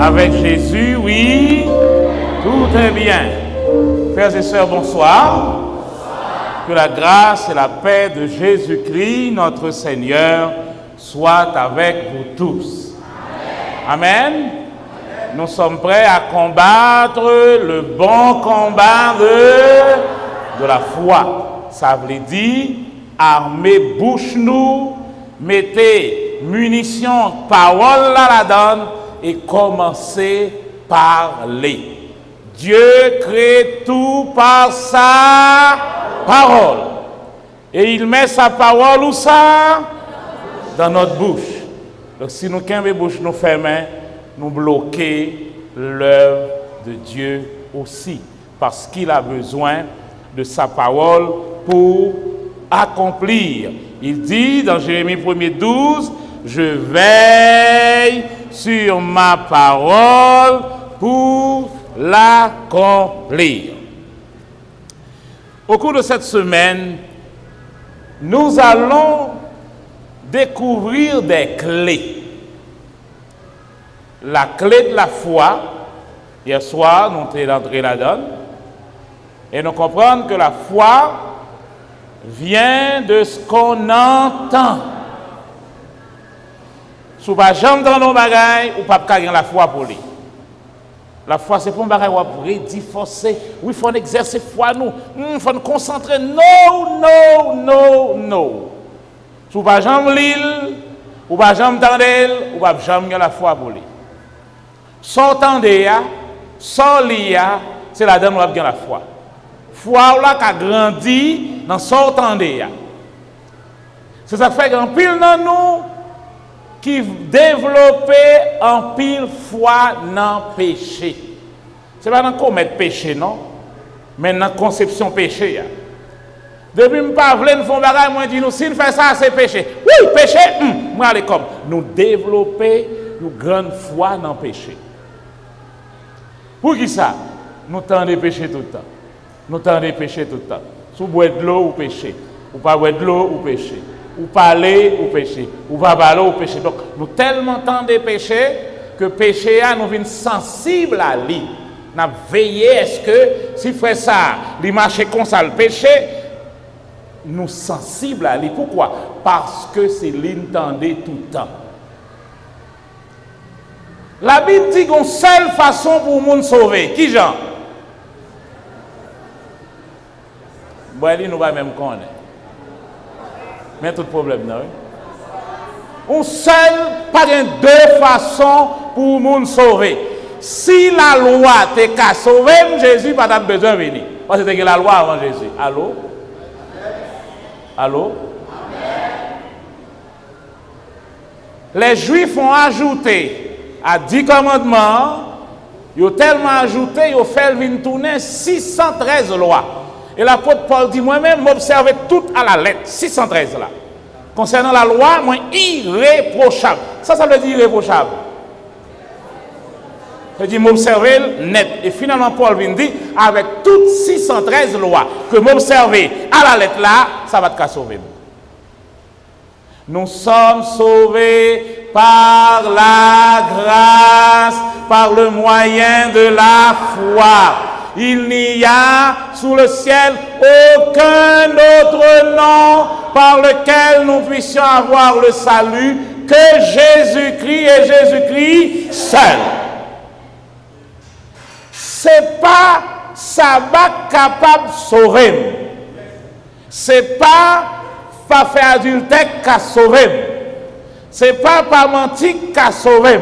Avec Jésus, oui, tout est bien. Frères et sœurs, bonsoir. Que la grâce et la paix de Jésus-Christ, notre Seigneur, soient avec vous tous. Amen. Amen. Nous sommes prêts à combattre le bon combat de la foi. Ça veut dire, armez bouche nous, mettez munitions, parole là la donne et commencez par parler. Dieu crée tout par sa parole. Et il met sa parole où ça? Dans notre bouche. Donc si nous avons bouche nous fermons, nous bloquons l'œuvre de Dieu aussi. Parce qu'il a besoin de sa parole pour accomplir. Il dit dans Jérémie 1er 12, je veille sur ma parole pour l'accomplir. Au cours de cette semaine, nous allons découvrir des clés. La clé de la foi. Hier soir, nous sommes entrés là-dedans. Et nous comprenons que la foi vient de ce qu'on entend. Si vous n'avez jamais dans nos bagailles, vous ne pouvez pas gagner la foi pour lui. La foi, c'est pour un bagage pour renforcer. Oui, il faut exercer foi nous. Il faut nous concentrer. Non. Si vous n'avez jamais l'île, vous n'avez jamais entendre, vous n'avez jamais la foi pour lui. Sans entendre, sans lire, c'est là dedans où vous avez la foi. Foi là qui a grandi dans son entendre. C'est ça qui fait qu'un pile dans nous qui développe en pile foi dans le péché. Ce n'est pas dans commettre péché, non? Mais dans la conception péché. Depuis que je ne pas faire des bagages, moi je dis, si nous faisons ça, c'est péché. Oui, péché, moi allez comme. Nous développons une grande foi dans le péché. Pour qui ça? Nous tendons péché tout le temps. Nous tendons péché tout le temps. Si vous boivez de l'eau, vous péchez. Ou pas boire de l'eau, vous péchez. Ou parler ou péché, ou pas parler ou péché. Donc, nous tellement tant de péchés que péché nous vient sensible à lui. Nous veillons est-ce que si fait ça, il marche comme ça le péché, nous sensibles à lui. Pourquoi? Parce que c'est l'entendez tout le temps. La Bible dit qu'une seule façon pour le monde sauver. Qui genre? Bon, nous va même connaître. Mais tout problème, non? On seul, pas de deux façons pour nous sauver. Si la loi t'est qu'à sauver, Jésus n'a pas besoin de venir. Parce que c'est la loi avant Jésus. Allô? Allô? Les Juifs ont ajouté à 10 commandements, ils ont tellement ajouté, ils ont fait tourner 613 lois. Et l'apôtre Paul dit, moi-même, m'observais tout à la lettre, 613 là. Concernant la loi, moi, irréprochable. Ça veut dire irréprochable. Ça veut dire m'observer net. Et finalement, Paul vient dire, avec toutes 613 lois que m'observer à la lettre là, ça va te sauver. Nous sommes sauvés par la grâce, par le moyen de la foi. Il n'y a sous le ciel aucun autre nom par lequel nous puissions avoir le salut que Jésus-Christ et Jésus-Christ seul. C'est pas sabbat capable de sauver. C'est pas faire adultère qui a sauvé. C'est pas mentir qui a sauvé.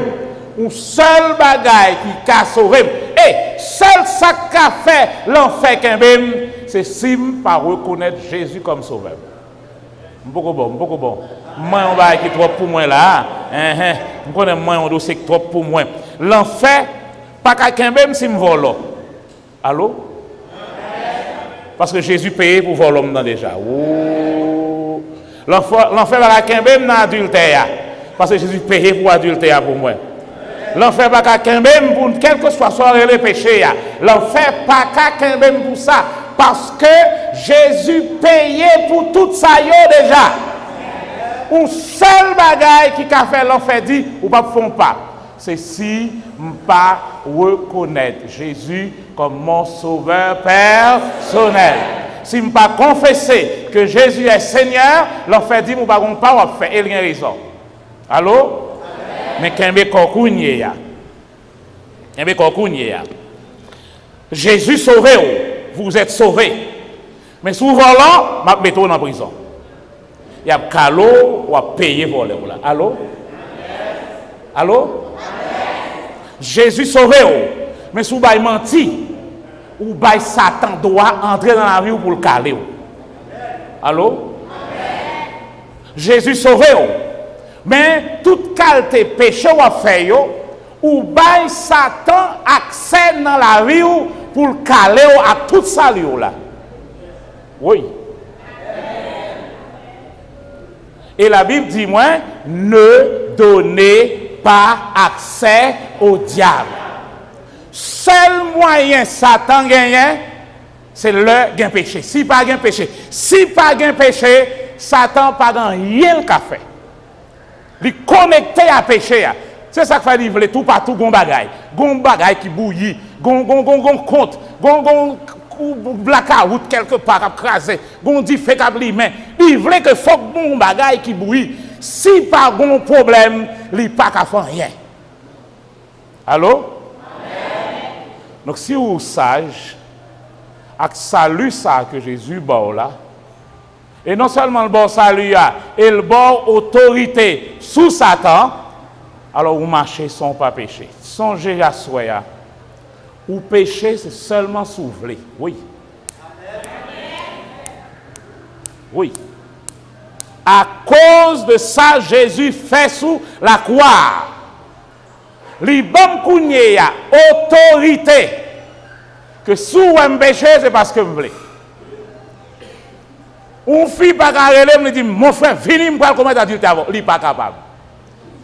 Un seul bagaille qui a sauvé. Et seul ça qu'a fait l'enfer qu'un c'est si pas reconnaître Jésus comme sauveur. Beaucoup bon. Moi on va qui trop pour moi là. Je connais moi on dossier trop pour moi. L'enfer pas qu'un si me vole. Allô? Parce que Jésus payé pour voler l'homme déjà. Oh. L'enfer va qu'un dans adultère. Parce que Jésus payé pour adultère pour moi. L'enfer pas qu'un même pour quel que soit le péché. L'enfer pas qu'un même pour ça. Parce que Jésus payait pour tout ça déjà. Un seul bagaille qui a fait l'enfer dit, ou pas font pas. c'est si je ne pas reconnaître Jésus comme mon sauveur personnel. Si je ne pas confesser que Jésus est Seigneur, l'on fait dire, je ne pas faire, et il y a raison. Allô? Mais quand Jésus sauvé, vous êtes sauvé. Mais souvent là, je vais mettre en prison. Il y a calo ou à payer pour là. Allô? Allô? Jésus sauvé, mais si vous avez menti, ou bien Satan doit entrer dans la vie pour le caler. Allô? Jésus sauvé, mais toute qualité péché ou fait, ou bien Satan accède dans la vie pour le caler à tout ça là. Oui. Et la Bible dit, moi, ne donnez pas accès au diable. Seul moyen Satan gagne, c'est le gain péché. Si pas gain péché, Satan pas rien qu'à faire. Il connecté à péché. C'est ça que fait livrer tout partout gon bagay. Gon bagay qui bouillit, gon compte, gon blackout quelque part à craser, gon dit fait câble main. Il veut que faut gon bagay qui bouillit. Si pas gon problème, il pas qu'à faire rien. Allô? Donc si vous êtes sage, avec salut ça que Jésus bat là, et non seulement le bon salut, et le bon autorité sous Satan, alors vous marchez sans pas pécher. Songez à soi, ou pécher c'est seulement s'ouvrir. Oui. Oui. À cause de ça, Jésus fait sous la croix. Les bonnes cougnées a autorité que si vous me péché, c'est parce que vous voulez. On fille pas carré, me dit mon frère, venez me commettre adultère avant, il n'est pas capable.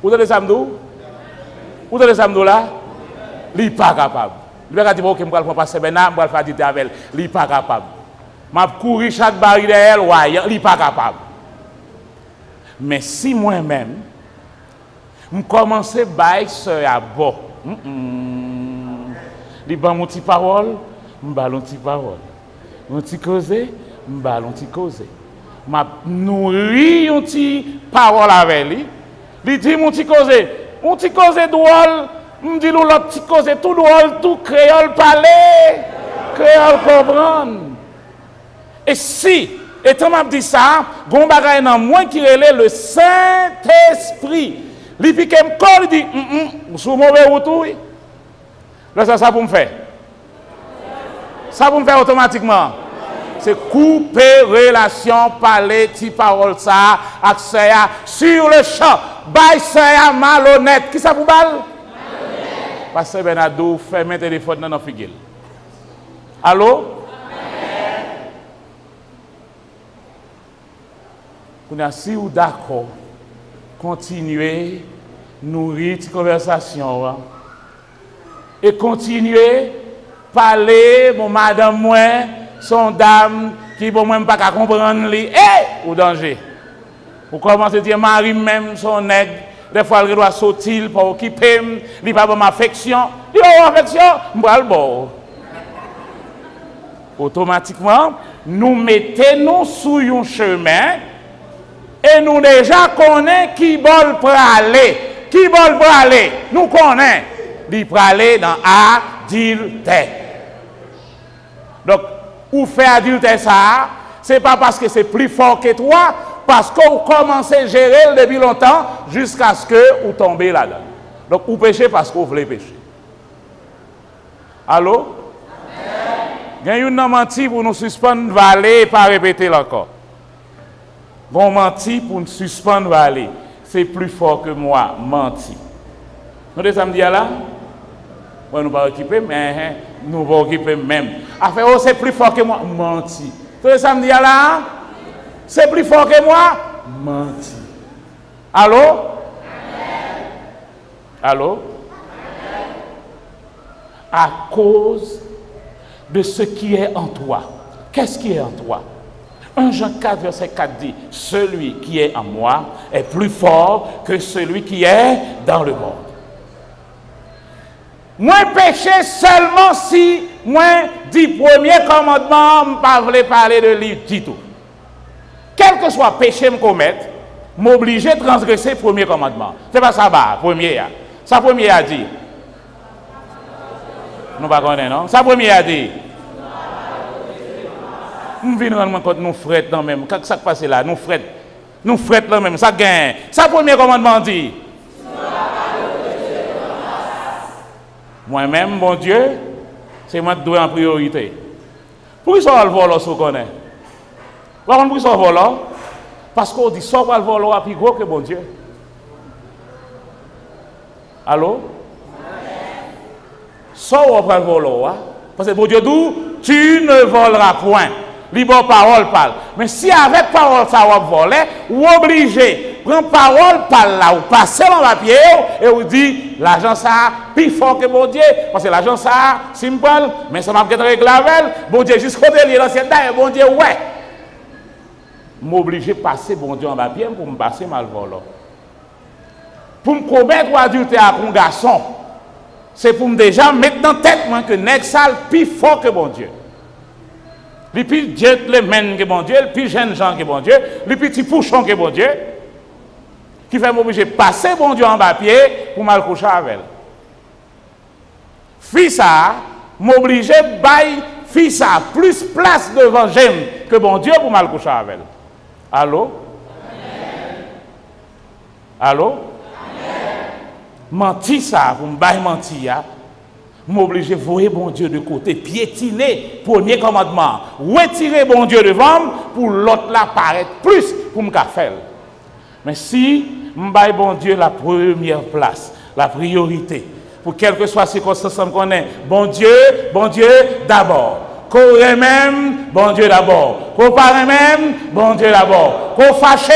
Vous avez ça m'dou? Vous avez ça m'dou là? Il n'est pas capable. Il va dire OK, je vais passer maintenant, je vais faire adultère avec elle, il n'est pas capable. Je courir chaque barrière derrière, ouais, il n'est pas capable. Mais si moi-même je commence à bailler à bord. Les ban mon petit parole, je ballon petit parole. Mon petit causé, je ballon petit causé. Ma nourri un petit parole avec lui. Il dit mon petit causé drôle, me dit l'autre petit causé tout drôle, tout créole parler, créole comprendre. Et si étant m'a dit ça, gon bagay nan moi qui relève le Saint-Esprit. Li pique m'col, il dit, sous mauvais retour, oui. Là, ça pour me faire. Ça pour me faire automatiquement. C'est couper relation, parler, ti parole ça, accès sur le champ. Bail ça malhonnête. Qui ça pour balle? Malhonnête. Pasteur Bernardo, fermez le téléphone dans notre figure. Allô? Si vous êtes d'accord, continuez nourrir cette conversation et continuez parler, mon madame, moi, son dame, qui ne peut même pas comprendre, ou danger. Vous commencez à dire, Marie même, son nègre, des fois, elle doit sortir pour occuper, il n'y a pas d'affection, il y a affection, je vais le bord. Automatiquement, nous mettons sur un chemin. Et nous déjà connaissons qui veut aller. Qui veut aller? Nous connaissons. Il peut aller dans adultère. Donc, ou fait adultère ça, ce n'est pas parce que c'est plus fort que toi, parce qu'on commence à gérer depuis longtemps jusqu'à ce que vous tombez là-dedans. Donc, vous péchez parce que vous voulez pécher. Allô? Il y a une menti pour nous suspendre, va aller et pas répéter encore. Vont mentir pour nous suspendre aller. C'est plus fort que moi, mentir. Nous devons samedi là? Nous ne pas occuper, mais nous va occuper même. Affaire, oh, c'est plus fort que moi, mentir. Nous devons samedi là? C'est plus fort que moi, mentir. Allô? Allô? À cause de ce qui est en toi. Qu'est-ce qui est en toi? 1 Jean 4, verset 4 dit, celui qui est en moi est plus fort que celui qui est dans le monde. Moi péché seulement si moi dit premier commandement, je ne veux pas parler de lui du tout. Quel que soit péché que je commette, m'obliger de transgresser le premier commandement. Ce n'est pas ça, premier. Ça, premier a dit. Nous ne connaissons pas, non? Ça, premier a dit. Nous venons rendre compte nous frères dans même. Qu'est-ce qui se passe là? Nous frères là même. Ça gagne. Ça, premier commandement dit. Moi-même, mon Dieu, c'est moi qui dois en priorité. Pourquoi ça va le voler si vous connaissez? Pourquoi ça va le voler? Parce qu'on dit ça va le voler à plus gros que mon Dieu. Allô? Ça va le voler. Parce que mon Dieu dit, tu ne voleras point. Libre parole parle. Mais si avec parole ça va voler, ou obligé, prendre parole par là, ou passer dans la papier, et vous dit, l'argent ça, plus fort que mon Dieu, parce que l'argent ça, simple, mais ça m'a peut-être réglé, bon Dieu, jusqu'au délire, l'ancien temps, bon Dieu, ouais. M'obliger de passer bon Dieu en papier pour me passer mal volant. Pour me commettre ou adultère à un garçon, c'est pour me déjà mettre dans la tête que nèg sale plus fort que bon Dieu. Les plus gentlemen que bon Dieu, les plus jeunes gens que bon Dieu, les petits pouchons que bon Dieu, qui fait m'obliger de passer bon Dieu en papier pour mal coucher avec elle. Fils ça, m'obliger de bailler fils ça plus place devant j'aime que bon Dieu pour mal coucher avec elle. Allô? Amen. Allô? Amen. Menti ça, pour me bailler mentir, m'obliger de voir bon Dieu de côté, piétiner premier commandement, retirer bon Dieu devant pour l'autre là paraître plus pour me faire. Mais si je baille bon Dieu la première place, la priorité, pour quelle que soit la circonstance qu'on est, bon Dieu d'abord. Qu'on même, bon Dieu d'abord. Qu'on parle même, bon Dieu d'abord. Qu'on fâché,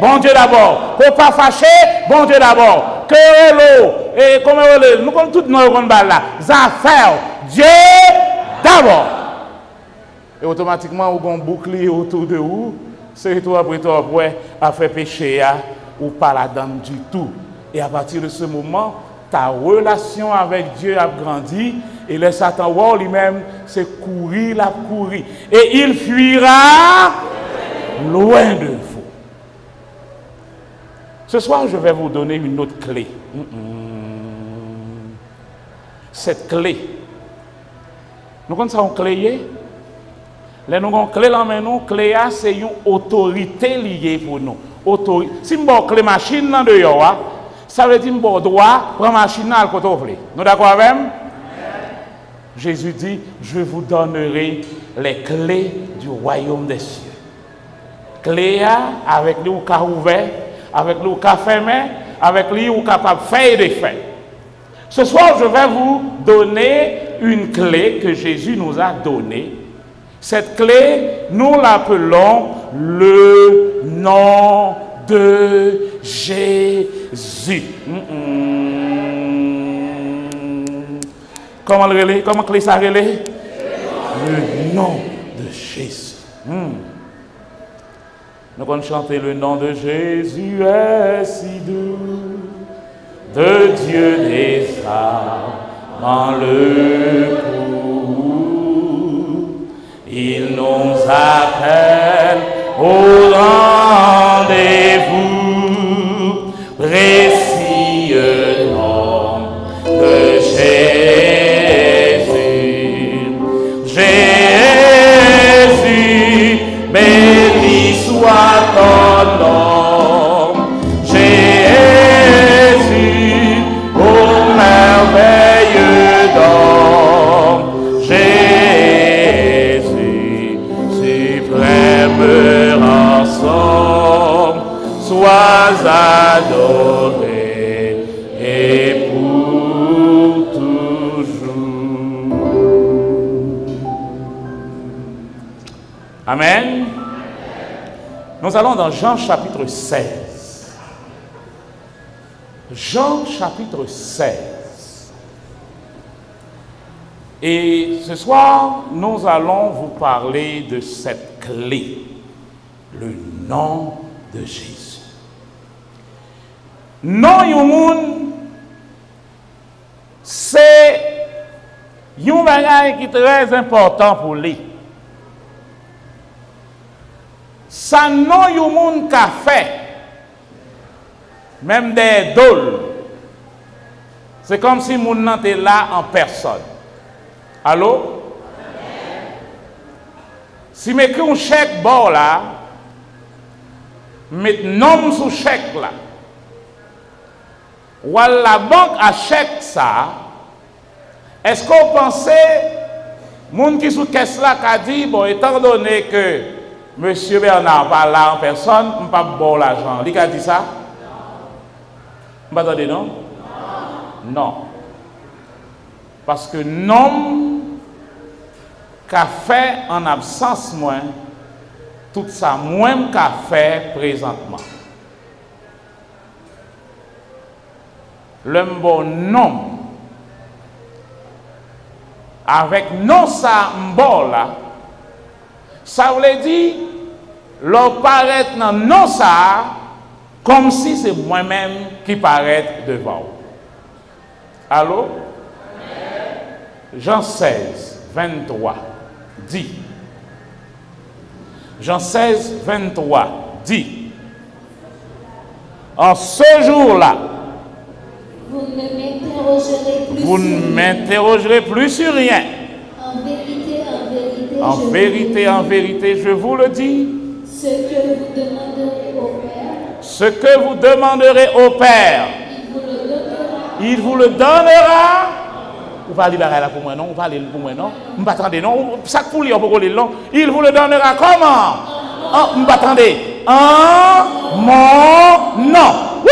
bon Dieu d'abord. Qu'on pas fâché, bon Dieu d'abord. Que l'eau, et comme nous comme tout nos là, affaires, Dieu d'abord. Et automatiquement, on a un bouclier autour de vous, c'est toi après toi, à faire péché, ou pas la dame du tout. Et à partir de ce moment, ta relation avec Dieu a grandi. Et le Satan lui-même, c'est courir, la courir. Et il fuira loin de vous. Ce soir, je vais vous donner une autre clé. Cette clé, nous connaissons une clé. Nous avons une clé dans la main, clé c'est une autorité liée pour nous. Si nous avons une clé machine dans dehors, ça veut dire que nous droit prendre la machine à côté. Nous d'accord avec? Jésus dit, je vous donnerai les clés du royaume des cieux. Clés avec lui ou qu'a ouvert, avec lui ou qu'a fermé, avec lui ou capable de faire et de faire. Ce soir, je vais vous donner une clé que Jésus nous a donnée. Cette clé, nous l'appelons le nom de Jésus. Comment le relais? Comment clé ça relais? Le nom de Jésus. Nous allons chanter le nom de Jésus est si doux, de Dieu des âmes le cou. Il nous appelle au rendez-vous, précieux nom de Jésus. Jésus, béni soit ton nom. Jésus, ô merveilleux don. Jésus, suprême rançon, sois adoré et pour toujours. Amen. Nous allons dans Jean chapitre 16. Jean chapitre 16. Et ce soir, nous allons vous parler de cette clé, le nom de Jésus. Non, Yomoun, c'est Il y a un bagage qui est très important pour lui. Ça non y a monde qui a fait, même des dôles. C'est comme si mon nom était là en personne. Allô? Si m'écris un chèque bon là, mettre nom sous chèque là. Ou la banque a chèque ça, est-ce qu'on pensait, moun qui sous caisse là qui a dit, bon, étant donné que Monsieur Bernard pas là en personne, je ne pas bon l'argent. Il a dit ça? Vous m'entendez, non? Non. Parce que non, qu'a fait en absence moins, tout ça moins qu'a fait présentement. Le bon nom, avec non ça m'bon là, ça veut dire, l'on paraît dans non ça, comme si c'est moi-même qui paraît devant vous. Allô? Jean 16, 23, dit. Jean 16, 23, dit. En ce jour-là, vous ne m'interrogerez plus sur rien. En vérité, je vous le dis. Ce que vous demanderez au Père, il vous le donnera. Vous parlez là pour moi, non? Vous parlez pour moi, non? Vous m'attendez, non? Ça pour lui, on peut le long. Il vous le donnera comment? Vous m'attendez. En mon nom. Oui.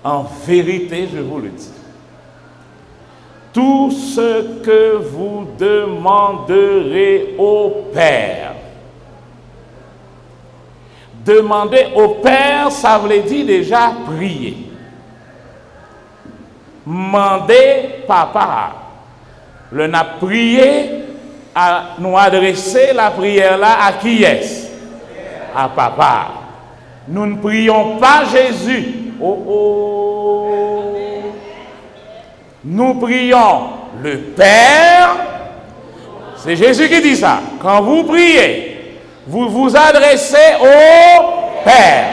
En vérité, je vous le dis. Tout ce que vous demanderez au Père. Demander au Père, ça veut dire déjà prier. Demander Papa. Le n'a prié, à nous adresser la prière là à qui est-ce? À Papa. Nous ne prions pas Jésus. Nous prions le Père. C'est Jésus qui dit ça. Quand vous priez, vous vous adressez au Père.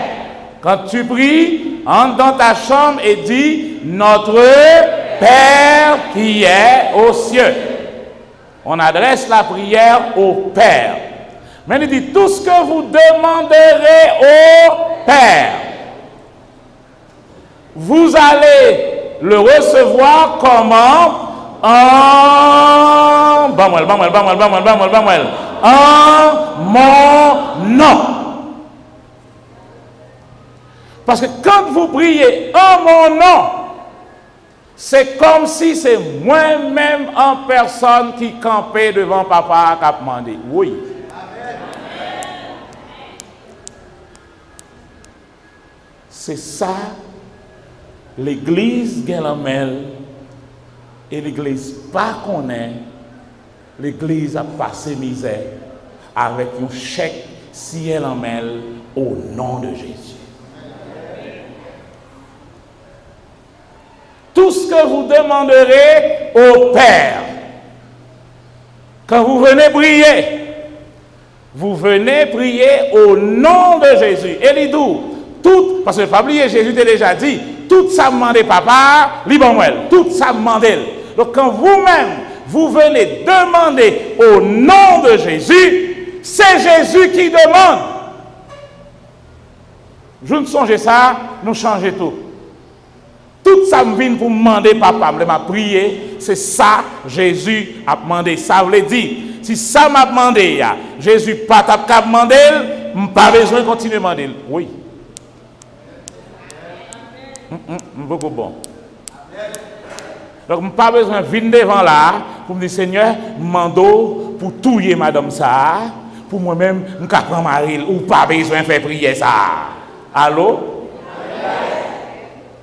Quand tu pries, entre dans ta chambre et dis notre Père qui est aux cieux. On adresse la prière au Père. Mais il dit tout ce que vous demanderez au Père, vous allez le recevoir comment? En mon nom. Parce que quand vous priez en mon nom, c'est comme si c'est moi-même en personne qui campait devant Papa qui a demandé. Oui. C'est ça. L'église Galamel et l'église pas qu'on est, l'église a passé misère avec un chèque ciel en mêle au nom de Jésus. Tout ce que vous demanderez au Père, quand vous venez prier au nom de Jésus. Et les doux, tout, parce que ne pas oublier, Jésus t'a déjà dit, tout ça demande Papa, tout ça demande. Donc quand vous-même, vous venez demander au nom de Jésus, c'est Jésus qui demande. Je ne songe ça, nous changeons tout. Tout ça me vient pour me demander Papa, m'a prié, c'est ça Jésus a demandé. Ça veut dire, si ça m'a demandé, Jésus pas t'a demandé, pas besoin de continuer à demander. Oui. Beaucoup bon. Donc, je n'ai pas besoin de venir devant là pour me dire Seigneur, mando pour touiller madame ça, pour moi-même, je prends Marie, ou pas besoin de faire prier ça. Allô?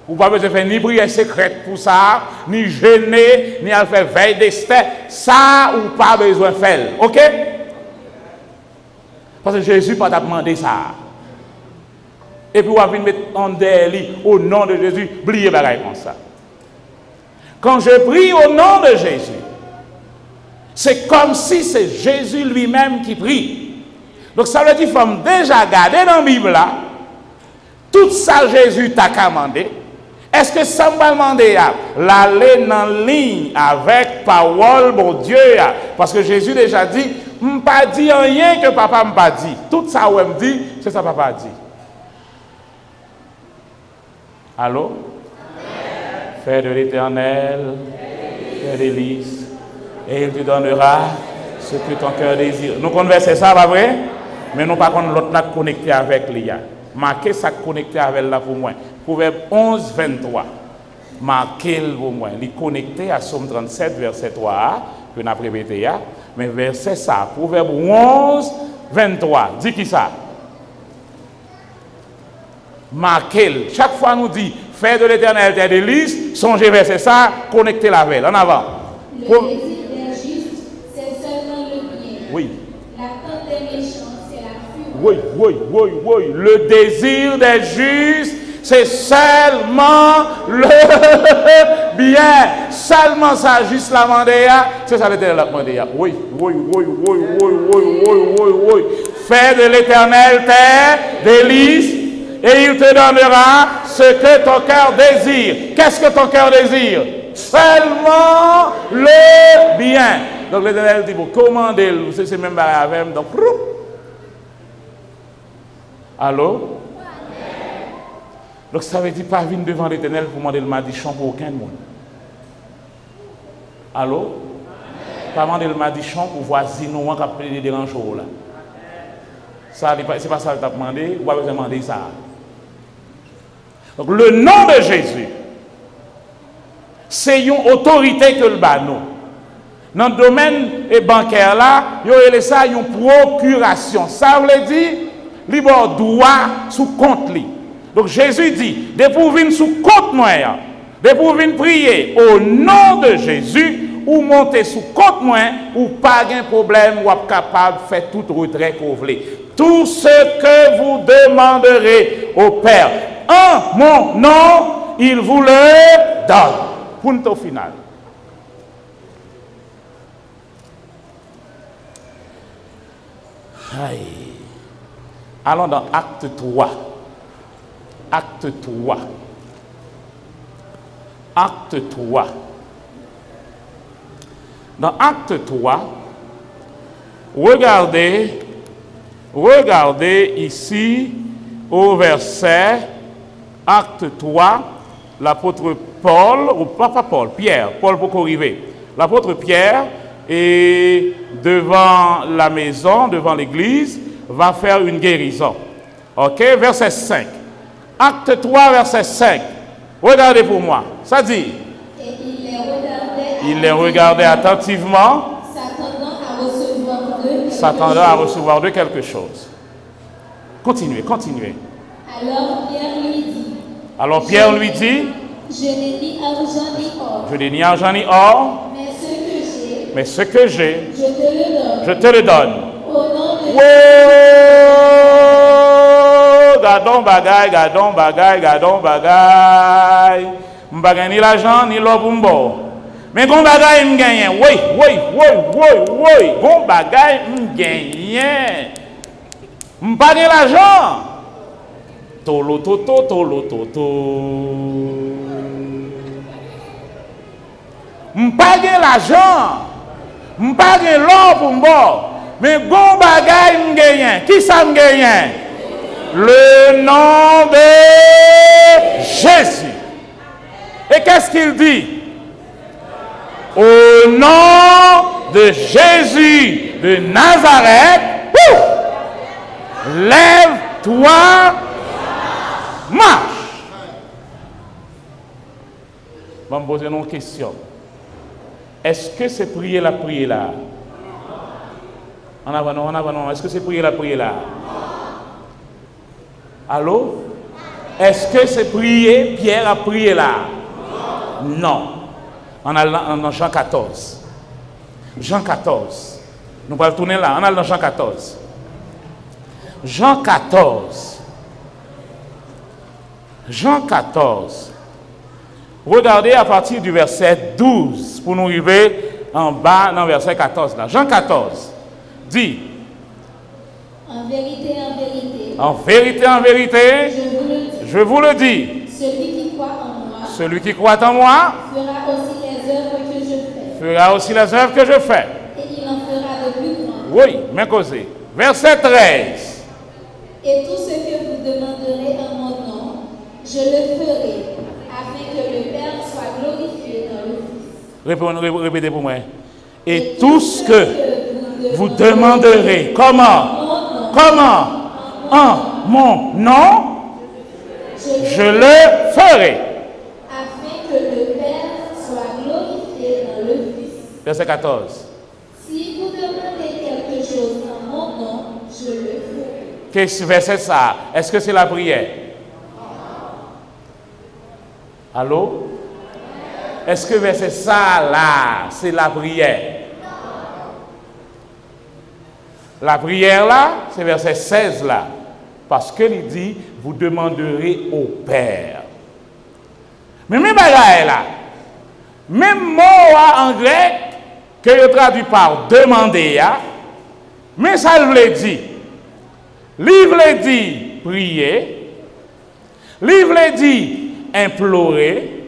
Ou pas besoin de faire ni prière secrète pour ça, ni jeûner, ni à faire veille d'Esther. Ça, ou pas besoin de faire. Ok? Parce que Jésus n'a pas demandé ça. Et puis, on va mettre en derrière au nom de Jésus, oubliez bagaille comme ça. Quand je prie au nom de Jésus, c'est comme si c'est Jésus lui-même qui prie. Donc, ça veut dire qu'il faut déjà garder dans la Bible là, tout ça Jésus t'a commandé. Est-ce que ça m'a demandé l'aller en ligne avec parole, mon Dieu? Parce que Jésus déjà dit, je ne pas dit rien que papa m'a pas dit. Tout ça où me dit, c'est ça papa dit. Allô? Fais de l'Éternel, tes délices, et il te donnera ce que ton cœur désire. Nous conversons ça, pas vrai? Mais nous par contre l'autre là connecté avec l'IA. Marquez ça connecté avec là pour moi. Proverbe 11, 23. Marquez-le pour moi. Il est connecté à Somme 37, verset 3, que nous avons répété. Mais verset ça, Proverbe 11, 23. Dis qui ça? Marquez-le. Chaque fois nous dit, fais de l'Éternel tes délices, songez verset ça, connectez la veille. En avant. Le désir des justes, c'est seulement le bien. Oui. L'attente des méchants, c'est la furie. Oui. Le désir des justes, c'est seulement le bien. Seulement ça, juste la mandéa, c'est ça l'Éternel la mandéa. Oui. Fais de l'Éternel tes délices et il te donnera ce que ton cœur désire. Qu'est-ce que ton cœur désire? Seulement le bien. Donc l'Éternel dit, vous commandez, c'est même avec donc. Allô? Donc ça veut dire pas venir devant l'Éternel pour demander le madichon pour aucun monde. Allô? Pas demander le madichon pour voisiner nous qui a pris des dérangements là. Ça, c'est pas ça que tu as demandé, ou pas besoin de demander ça. Donc le nom de Jésus, c'est une autorité que le banon. Dans le domaine bancaire là, il y a ça une procuration. Ça veut dire, il y a droit sous compte. Donc Jésus dit, de pour venir sous compte moi, de pour venir prier au nom de Jésus, ou monter sous compte moi, ou pas de problème, ou être capable de faire tout retrait que vous voulez. Tout ce que vous demanderez au Père, en mon nom, il vous le donne. Punto final. Aïe. Allons dans acte 3. Acte 3. Acte 3. Dans acte 3, regardez ici au verset acte 3, l'apôtre Paul, ou pas Paul, Pierre, Paul pour arriver. L'apôtre Pierre est devant la maison, devant l'église, va faire une guérison. Ok, verset 5. Acte 3, verset 5. Regardez pour moi. Ça dit. Et il les regardait attentivement, s'attendant à recevoir d'eux quelque chose. Continuez. Alors Pierre lui dit. Je n'ai ni argent ni or. Je n'ai ni argent ni or. Mais ce que j'ai, je te le donne. Au nom de Gadon bagay. M'bagay ni l'argent ni l'or pour m'bo. Mais gon bagay m'gagne. Oui. Gon bagay m'gagne. M'bagay l'argent. Tolo toto. M'bagay l'argent. M'bagay l'or pour m'bo. Mais gon bagay m'gagne. Qui ça m'gagne? Le nom de Jésus. Et qu'est-ce qu'il dit? Au nom de Jésus de Nazareth, lève-toi, marche. Je vais me poser une question. Est-ce que c'est prier la prière là? En avant. Est-ce que c'est prier la prière là? Allô? Est-ce que c'est prier, Pierre a prié là? Non. On a dans Jean 14. Jean 14. Nous allons tourner là. On a dans Jean 14. Jean 14. Jean 14. Regardez à partir du verset 12 pour nous arriver en bas dans le verset 14. Là. Jean 14 dit. En vérité, en vérité. En vérité, en vérité. Je vous le dis. Celui qui croit en moi. Fera aussi les œuvres que je fais. Fera aussi les œuvres que je fais. Et il en fera de plus grandes. Oui, mais causé. Verset 13. Et tout ce que vous demanderez en mon nom, je le ferai, afin que le Père soit glorifié dans le Fils. Répétez pour moi. Et tout ce que vous demanderez, comment? En mon nom, je le ferai. Afin que le Père soit glorifié dans le Fils. Verset 14. Si vous demandez quelque chose en mon nom, je le ferai. Qu'est-ce verset ça? Est-ce que c'est la prière? Allô? Est-ce que verset ça là, c'est la prière? La prière là, c'est verset 16 là. Parce que il dit, vous demanderez au Père. Mais même bagaille là, même mot en grec, que je traduis par demander, mais ça veut dire, livre dit prier, livre dit implorer,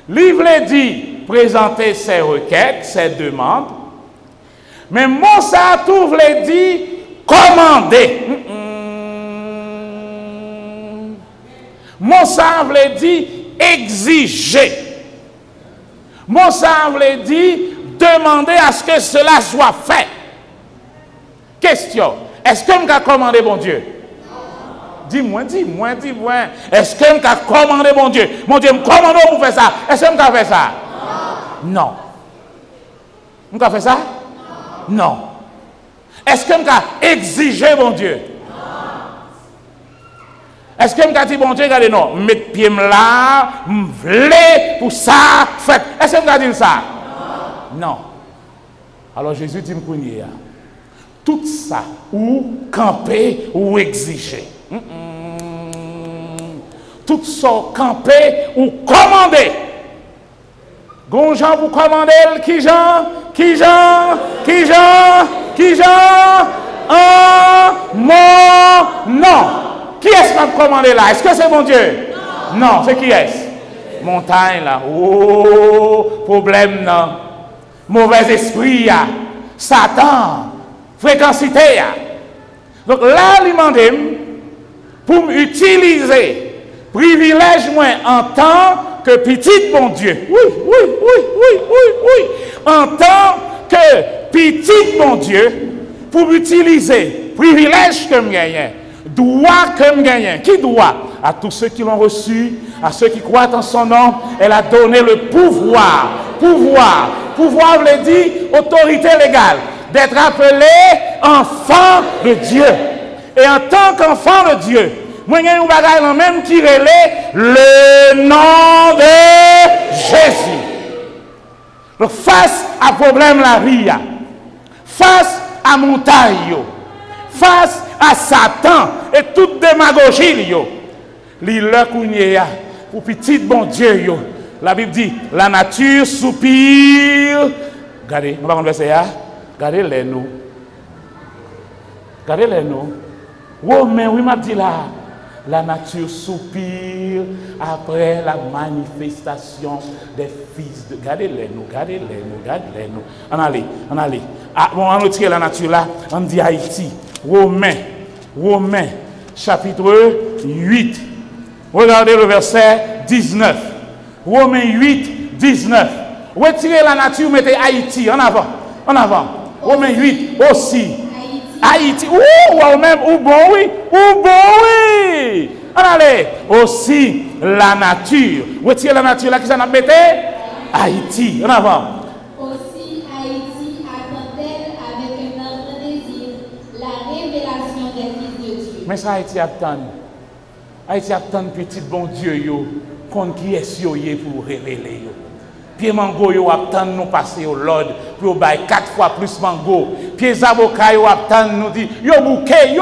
livre dit présenter ses requêtes, ses demandes, mais mot ça tout veut dire commander. Mot ça veut dire exiger. Mot ça veut dire demander à ce que cela soit fait. Question. Est-ce que je peux commander mon Dieu? Dis-moi. Est-ce que je peux commander mon Dieu? Mon Dieu me commande pour faire ça. Est-ce que je peux faire ça? Non. Je peux faire ça? Non. Est-ce que je peux exiger mon Dieu? Est-ce que je peux dire, bon Dieu, regardez, non, mettre pied là, m'vle pour ça, fait. Est-ce que je peux dire ça? Non. Alors Jésus dit, tout ça, ou camper, ou exiger. Tout ça, camper, ou commander. Gonjan, vous commandez, qui Jean? Mon nom. Qui est-ce qui m'a commandé là? Est-ce que c'est mon Dieu? Non, c'est qui est-ce? Montagne là. Oh, problème non. Mauvais esprit, Satan, fréquencité. Donc là, il m'a dit pour utiliser privilège moi en tant que petit bon Dieu. Oui. En tant que petit bon Dieu, pour utiliser privilège que je gagne, droit que je gagne. Qui doit? À tous ceux qui l'ont reçu, à ceux qui croient en son nom, elle a donné le pouvoir. Pouvoir veut dire autorité légale, d'être appelé enfant de Dieu. Et en tant qu'enfant de Dieu, moi j'ai un bagage là même qui relève le nom de Jésus. Donc face à problème la vie, face à montagne, face à Satan et toute démagogie, l'île pour petit bon Dieu, la Bible dit, la nature soupire. Regardez, on va converser là. Regardez-les nous. Oh, mais oui, m'a dit là. La nature soupire après la manifestation des fils de... Regardez-les nous. On allez. Ah, bon, on retire la nature là. On dit Haïti. Romains, chapitre 8. Regardez le verset 19. Romains 8, 19. Retirez la nature, mettez Haïti en avant. Romains 8 aussi. Haïti. Ou même, ou bon oui. Allez, aussi la nature. Retirez la nature là qui s'en a mettez Haïti en avant. Aussi Haïti attend-elle avec un ardent désir la révélation des fils de Dieu. Mais ça Haïti attend petit bon Dieu yo, qu'on qui est yo pour révéler yo. Pied mango, yo attend nous passer au Lord, puis au bail 4 fois plus mango. Pied avocat, yo attend nous dit, yo bouquet.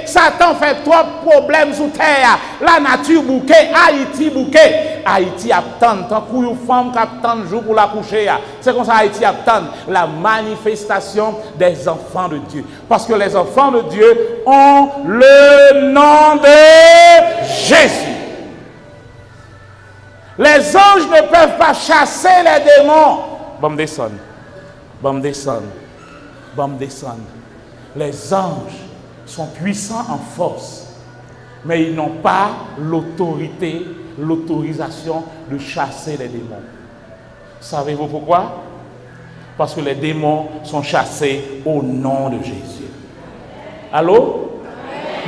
Satan fait trop problèmes sous terre. La nature bouquet, Haïti bouquet. Haïti attend, tant que une femme qui attend jour pour la coucher. C'est comme ça Haïti attend la manifestation des enfants de Dieu. Parce que les enfants de Dieu ont le nom de Jésus. Les anges ne peuvent pas chasser les démons. Bon, descend. Les anges sont puissants en force, mais ils n'ont pas l'autorisation de chasser les démons. Savez-vous pourquoi? Parce que les démons sont chassés au nom de Jésus. Allô?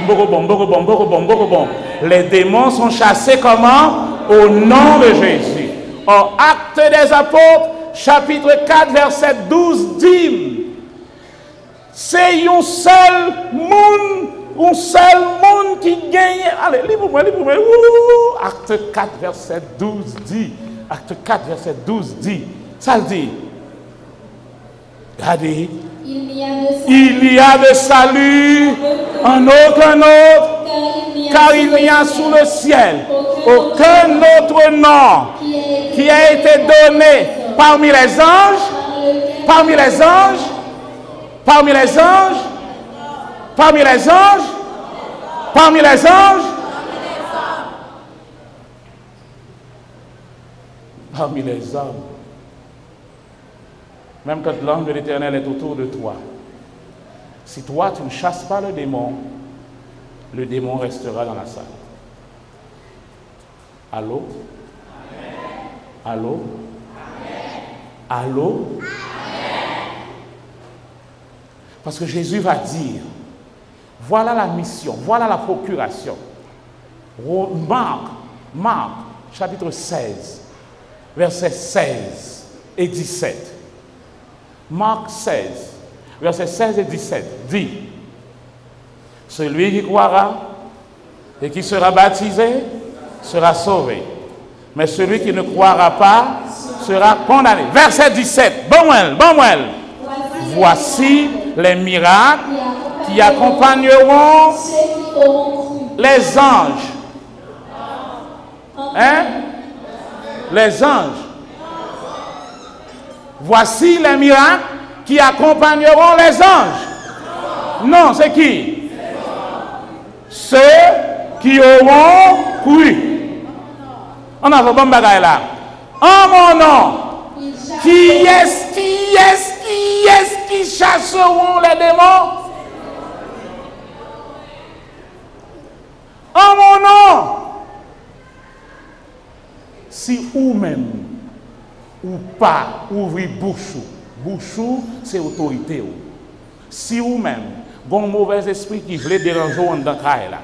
Bon. Les démons sont chassés comment? Au nom de Jésus. En Actes des Apôtres, chapitre 4, verset 12, dit, c'est un seul monde qui gagne. Allez, lis-moi. Acte 4, verset 12 dit. Acte 4, verset 12 dit. Ça le dit. Regardez. Il y a de salut en aucun autre, car il n'y a sous le ciel aucun autre nom qui a été donné parmi les anges, même quand l'ange de l'Éternel est autour de toi. Si toi, tu ne chasses pas le démon restera dans la salle. Allô? Amen. Allô? Amen. Allô? Amen. Parce que Jésus va dire, voilà la mission, voilà la procuration. Marc, chapitre 16, versets 16 et 17. Marc 16, versets 16 et 17 dit, celui qui croira et qui sera baptisé sera sauvé. Mais celui qui ne croira pas sera condamné. Verset 17, bon well. Voici les miracles qui accompagneront les anges. Hein? Les anges. Voici les miracles qui accompagneront les anges. Non, c'est qui? Ceux qui auront cru. On a un bon bagage là. En mon nom, qui est-ce qui chasseront les démons? En mon nom. Si ou même ou pas ouvrir bouchou, c'est autorité. Si ou même, bon mauvais esprit qui veut déranger dans caille là,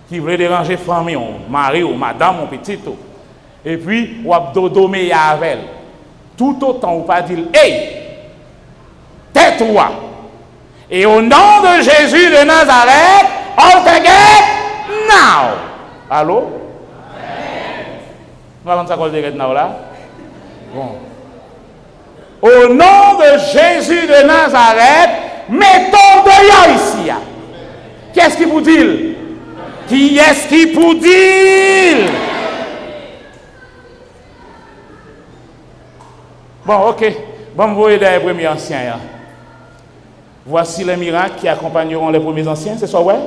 qui veut déranger famille, mari ou madame ou petit, et puis ou abdodomé avec elle, tout autant ou pas dire, hey, tais-toi. Et au nom de Jésus de Nazareth, all together now. Allô? Nous allons s'accorder now là. Bon. Au nom de Jésus de Nazareth, mettons dehors ici. Qu'est-ce qu'il vous dit? Qui est-ce qui vous dit? Bon, ok. Bon, vous voyez les premiers anciens. Voici les miracles qui accompagneront les premiers anciens. C'est ça, ouais?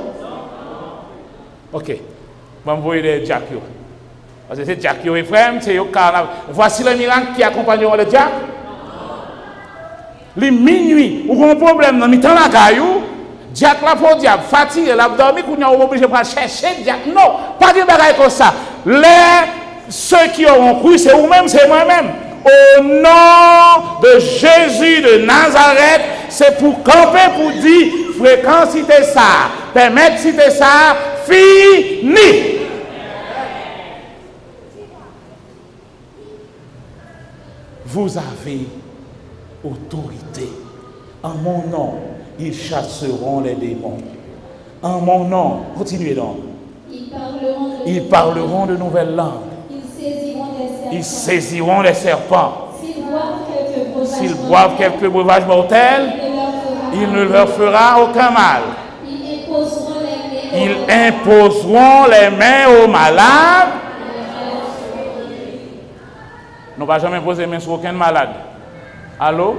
Ok. Bon, vous voyez les Jack. Parce que c'est Jack et frère, c'est au carnaval. Voici les miracles qui accompagneront les Jack. Les minuit, ou un problème dans le temps la caillou, Jack la pour diable, fatigué, la dormi, qu'on est obligé de chercher Jack. Non, pas de bagaille comme ça. Ceux qui auront cru, c'est vous-même, c'est moi-même. Au nom de Jésus de Nazareth, c'est pour camper, pour dire, fréquence, citer ça, permettre, citer ça, fini. Vous avez autorité. En mon nom, ils chasseront les démons. En mon nom, continuez donc. Ils parleront de nouvelles langues. Ils saisiront les serpents. S'ils boivent quelques breuvages mortels, Il ne leur fera aucun mal. Ils imposeront les mains aux malades. Nous ne pouvons jamais poser les mains sur aucun malade. Allô?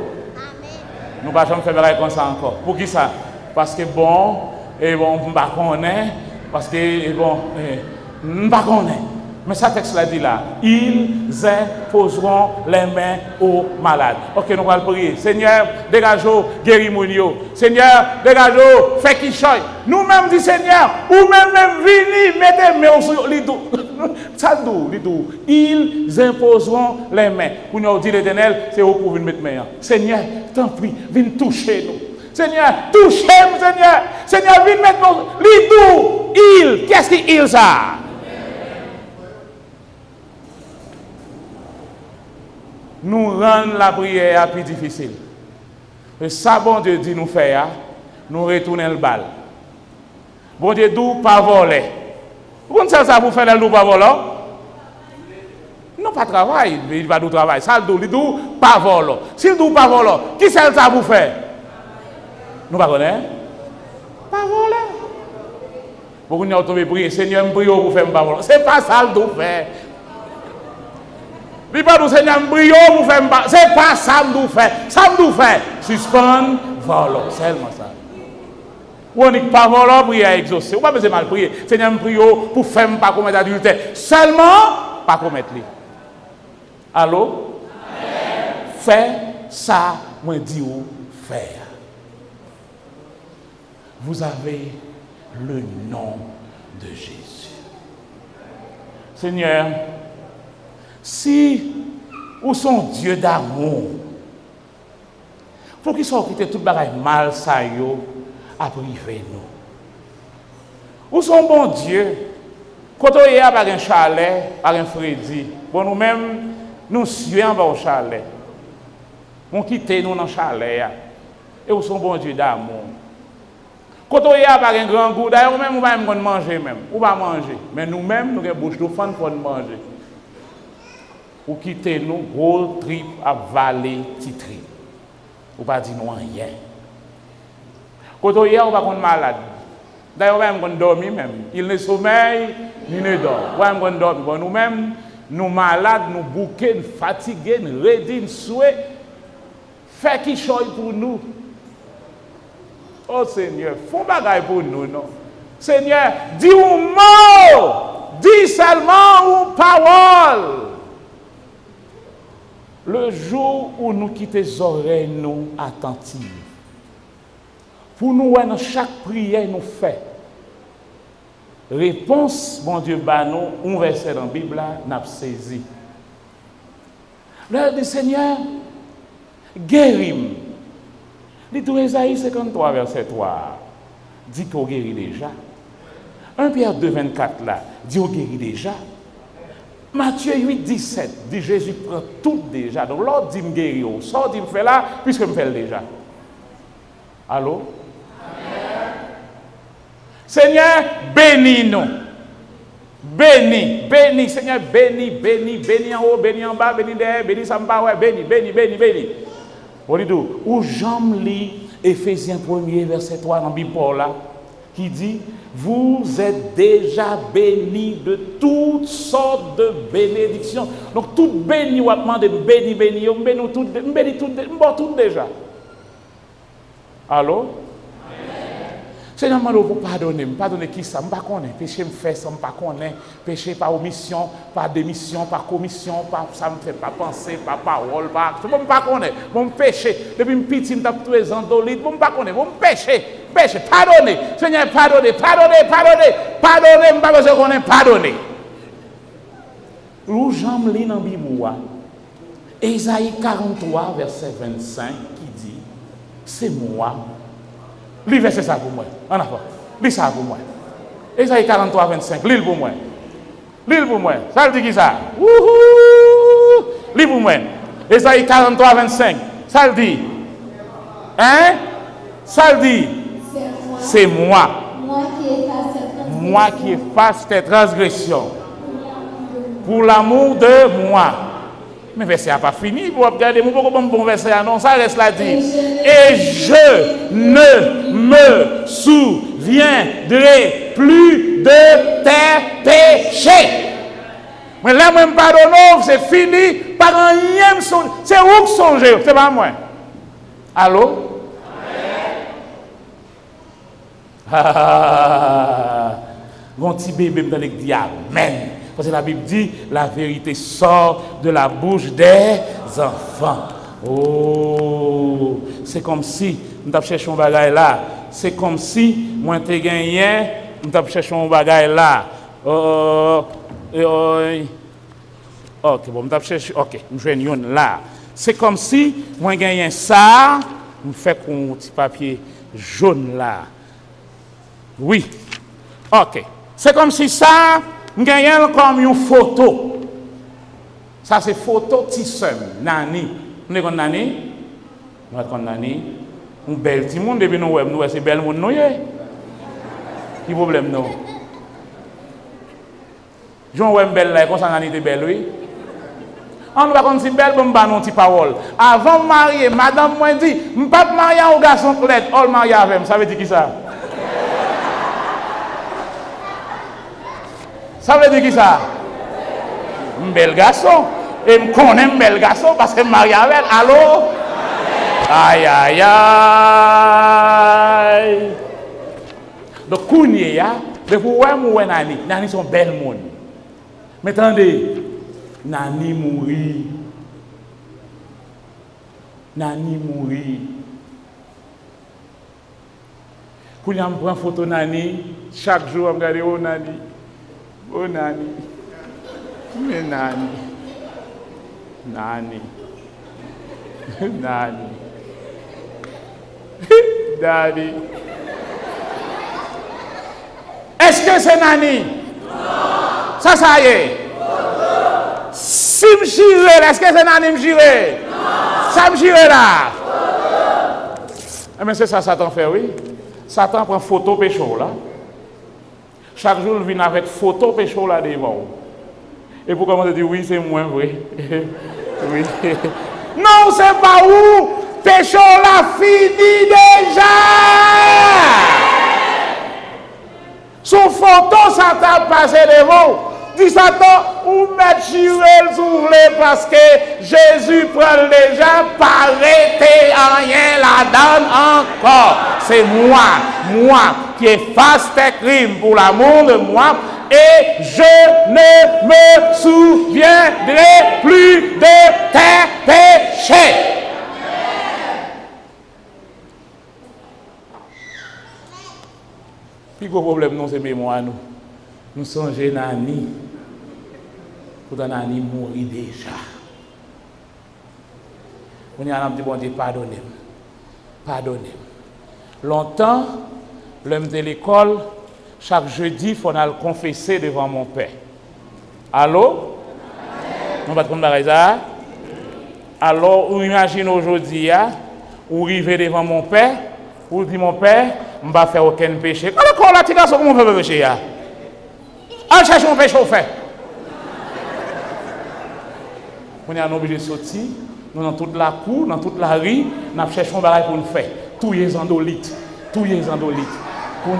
Nous ne pouvons jamais faire comme ça encore. Pour qui ça? Parce que bon, et bon, on ne connaît pas. Parce que, et bon, on ne connaît pas. Mais ça texte l'a dit là. Ils imposeront les mains aux malades. Ok, nous allons prier. Seigneur, dégage-nous, guéris-nous. Seigneur, dégage-nous, fais qu'il choye. Nous-mêmes, dit Seigneur, ou même venez, mettez les mains sur les dos. Ça doux, les dos. Ils imposeront les mains. Pour nous dire l'Éternel, c'est où pour venir mettre les mains. Seigneur, t'en prie, viens toucher nous. Seigneur, touchez-nous, Seigneur. Seigneur, viens mettre nos les dos. Ils, qu'est-ce qu'ils ça? Nous rendons la prière plus difficile. Et ça, bon Dieu dit nous faire, nous retournons le bal. Bon Dieu dit pas voler. Vous savez ça vous faire le pas voler? Non, pas travail, il va du travail. Ça, il dit pas voler. S'il dit pas voler, qui c'est ça vous faire? Nous ne connaissons pas. Pas voler. Beaucoup de gens prier, Seigneur, me prie pour faire pas voler. Ce n'est pas ça le faire. Il pas du Seigneur brio pour faire pas. C'est pas ça nous fait. Ça nous fait. Suspendre, voler. Seulement ça. Ou on dit pas voler, prier à exaucer. Ou pas besoin mal prier. Seigneur me prie pour faire pas commettre adultère. Seulement pas commettre lui. Allô? Fais ça, moi dis ou faire. Vous avez le nom de Jésus. Seigneur, si vous sont Dieu d'amour, pour qu'ils soient quittés tout le bagage mal, ça y est, à priver nous. Vous sont bon Dieu, quand on est avec un chalet, avec un Freddy, bon nous-mêmes, nous suivons dans le chalet. On quitte nous dans le chalet, et vous sont bon Dieu d'amour. Quand on est avec un grand goût, d'ailleurs, nous-mêmes, nous ne pouvons pas manger même, ou pas manger, mais nous-mêmes, nous avons bouche de fan pour manger. Ou quitter nous, gros trip à valer, petit trip. Ou pas dire nous rien. Quand on est, on va être malade. D'ailleurs, on va dormir même. Il ne sommeille, ni ne dort. On va dormir. Bon, nous-mêmes, nous malades, nous bouqués, nous fatigués, nous ready, nous souhaitons. Fais qui choisit pour nous. Oh Seigneur, fais un bagage pour nous, non? Seigneur, dis un mot. Dis seulement une parole. Le jour où nous quittons les oreilles, nous attentives. Pour nous, dans chaque prière, nous fait. Réponse, mon Dieu, nous, un verset dans la Bible, nous avons saisi. L'heure du Seigneur, guéris-moi. Dit tout Ésaïe 53, verset 3, dit qu'on guérit déjà. 1 Pierre 2, 24, là, dit qu'on guérit déjà. Matthieu 8, 17, dit Jésus prend tout déjà. Donc l'autre dit me guérir. Ça dit me fait là, puisque me fait déjà. Allô? Amen. Seigneur, bénis-nous. Bénis, bénis, Seigneur, bénis, bénis, bénis en haut, bénis en bas, bénis derrière, bénis en bas, ouais, bénis, bénis, bénis, bénis. On dit tout. Ou j'en lis Éphésiens 1er, verset 3 dans la Bible là, qui dit vous êtes déjà bénis de toutes sortes de bénédictions. Donc, tout béni, ou demandé béni, béni, on béni tout déjà. Allô? Seigneur, je vous pardonner. Pardonner qui ça? Je ne sais pas. Péché me fait ça, je ne sais pas. Péché par omission, par démission, par commission, par ça me fait pas penser, par parole, par. Je ne sais pas. Mon péché. Depuis que je suis petit, tous les endolites. Je ne sais pas. Mon péché. Péché. Pardonnez. Seigneur, pardonnez. Pardonnez. Pardonnez. Pardonnez. Je ne sais pas besoin qu'on ait pardonné. Où j'en lis dans la Bible, Ésaïe 43, verset 25, qui dit c'est moi. Lis verset ça pour moi. En avant. Lis ça pour moi. Ésaïe 43, 25. Lis pour moi. Lis pour moi. Ça dit qui ça? Wouhou! Lis pour moi. Ésaïe 43, 25. Ça dit. Hein? Ça dit. C'est moi. Moi qui efface tes transgressions. pour l'amour de moi. Mais le verset n'a pas fini. Vous regardez, mon bon verset, non, ça reste là dit. Et je ne me souviendrai plus de tes péchés. Mais là, même pardonne, c'est fini. Par rien, c'est où que songer, c'est pas moi. Allô? Mon petit bébé me dit Amen. Parce que la Bible dit la vérité sort de la bouche des enfants. Oh, c'est comme si nous avons cherché un bagage là. C'est comme si moi t'ai gagné, nous avons cherché un bagage là. Ok, bon, nous avons cherché. Ok, nous jouons là. C'est comme si moi gagné ça, nous fait un petit papier jaune là. Oui. Ok. C'est comme si ça, nous gagnons comme une photo. Ça, c'est photo tissem, Nani. Nous avons Nani. Nous avons Nani. Un bel petit monde, depuis nous, c'est bel monde, nous. Qui problème, nous? Jean un bel là, comme ça, Nani était belle, oui. On va comme si belle, bon, bah, non, petite parole. Avant de marier, madame m'a dit, je ne pas marier un garçon clé, on marier avec moi. Ça veut dire qui ça? Ça veut dire qui ça? Un bel garçon. Et je connais un bel garçon parce que je me marie avec elle. Allô? Aïe, aïe, aïe. Donc, Kounye, de vous voir Nani. Nani sont belles monde. Mais attendez, Nani mourit. Nani mourit. Kounye, je prends photo Nani. Chaque jour, je regarde, oh Nani. Oh Nani, mais Nani, Nani, Nani, Nani. Est-ce que c'est Nani? Non. Ça y est. Si je jure, est-ce que c'est Nani me jure? Non. Ça me jure là. Mais c'est ça, Satan fait, oui. Satan prend photo pécho là. Chaque jour, il vient avec photo pécho là devant. Et pour commencer à dire oui, c'est moi, oui. Oui. Non, c'est pas où. Pécho là fini déjà. Son photo, ça t'a passé devant. Dis Satan, ou mettre Jurel s'ouvrir parce que Jésus prend déjà, pas arrêter rien la donne encore. C'est moi qui efface tes crimes pour l'amour de moi et je ne me souviendrai plus de tes péchés. Puis le problème, non, c'est mémoire, nous. Nous sommes Nani. Pour Nani mourir déjà. On a dit, bon Dieu, pardonnez-moi. Pardonnez-moi. Longtemps, l'homme de l'école, chaque jeudi, il faut aller confesser devant mon père. Allô? On va te prendre ça. Alors, vous imaginez aujourd'hui, vous arrivez devant mon père, vous dites, mon père, je ne vais pas faire aucun péché. Alors, là, tu as comment on fait péché? On cherche mon péché au fait. On est obligé de sortir, nous dans toute la cour, dans toute la rue, nous cherchons un bagage pour nous faire. Tous les endolites. On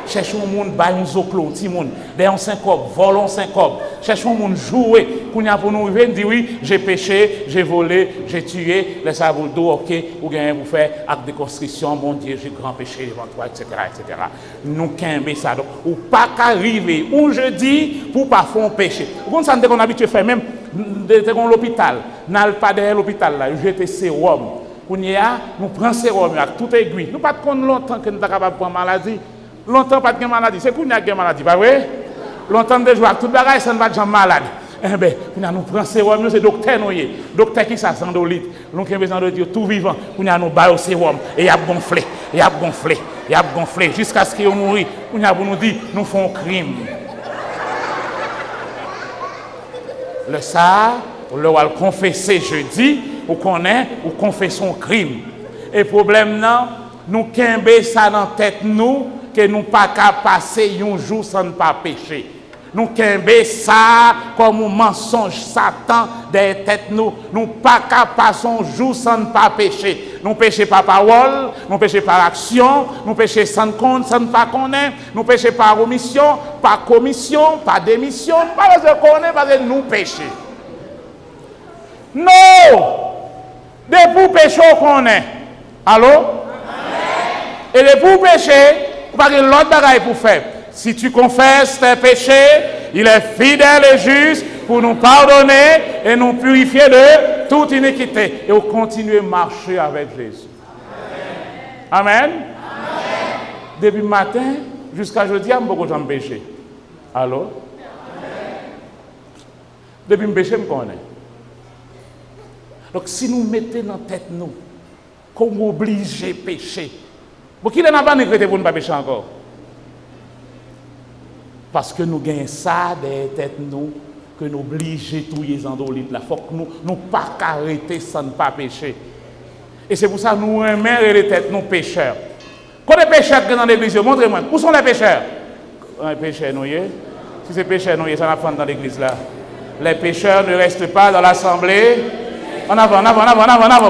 cherchons un monde, bail un zoclo, petit monde, derrière un syncope, volons syncope. Cherchons un monde jouer. Pour nous arriver, dire oui, j'ai péché, j'ai volé, j'ai tué, laissez à vous le dos, ok, ou gagnez vous faire acte de construction, mon Dieu, j'ai grand péché devant toi, etc. Nous qu'imbé ça. Donc, ou pas qu'arriver un jeudi pour pas faire un péché. Vous savez qu'on a habitué à faire même dans l'hôpital, n'a pas derrière l'hôpital là, jeter sérum. Nous prenons sérum avec toute aiguille. Nous ne pouvons pas longtemps que nous sommes capables de prendre maladie. Longtemps pas de maladie. C'est qu'on a une maladie, pas vrai? Longtemps de jouer avec toute bagage, ça ne va pas de malade. Eh bien, nous prenons sérum, c'est docteur nous. Docteur qui ça sandolite. Nous avons besoin de dire tout vivant. Nous avons sérum et il a gonflé, jusqu'à ce qu'il mourit. Nous avons nous dit, nous faisons un crime. Le ça, on va le confesser jeudi. Ou connaît, ou confessons crime. Et problème non, nous qu'embé ça dans tête nous que nous pas qu'à passer un jour sans ne pas pécher. Nous kembe ça comme un mensonge Satan des têtes nous. Nous pas capables son jour sans ne pas pécher. Nous péchons par parole, nous péchons par action, nous péchons sans compte, sans ne pas connaître, nous péchons par omission, par commission, par démission, pas parce que connaître, parce que nous péchons. Non! Depuis pécher, on connaît. Allô? Et depuis pécher, pas de l'autre bagaille pour faire. Si tu confesses tes péchés, il est fidèle et juste pour nous pardonner et nous purifier de toute iniquité. Et on continue à marcher avec Jésus. Amen. Amen. Depuis le matin jusqu'à jeudi, je beaucoup de péché. Allô? Depuis le péché, je me connais. Donc si nous mettons dans la tête, nous, qu'on oblige à pécher, pour qui n'a pas négligé pour ne pas pécher encore? Parce que nous gagnons ça des têtes nous, que nous obligons tous les endolites. Il faut que nous ne pas arrêter sans ne pas pécher. Et c'est pour ça que nous remettons les têtes nous pécheurs. Quand les pécheurs dans l'église, montrez-moi, où sont les pécheurs? Les pécheurs, nous, si c'est pécheurs, nous, ça va prendre dans l'église là. Les pécheurs ne restent pas dans l'assemblée. En avant.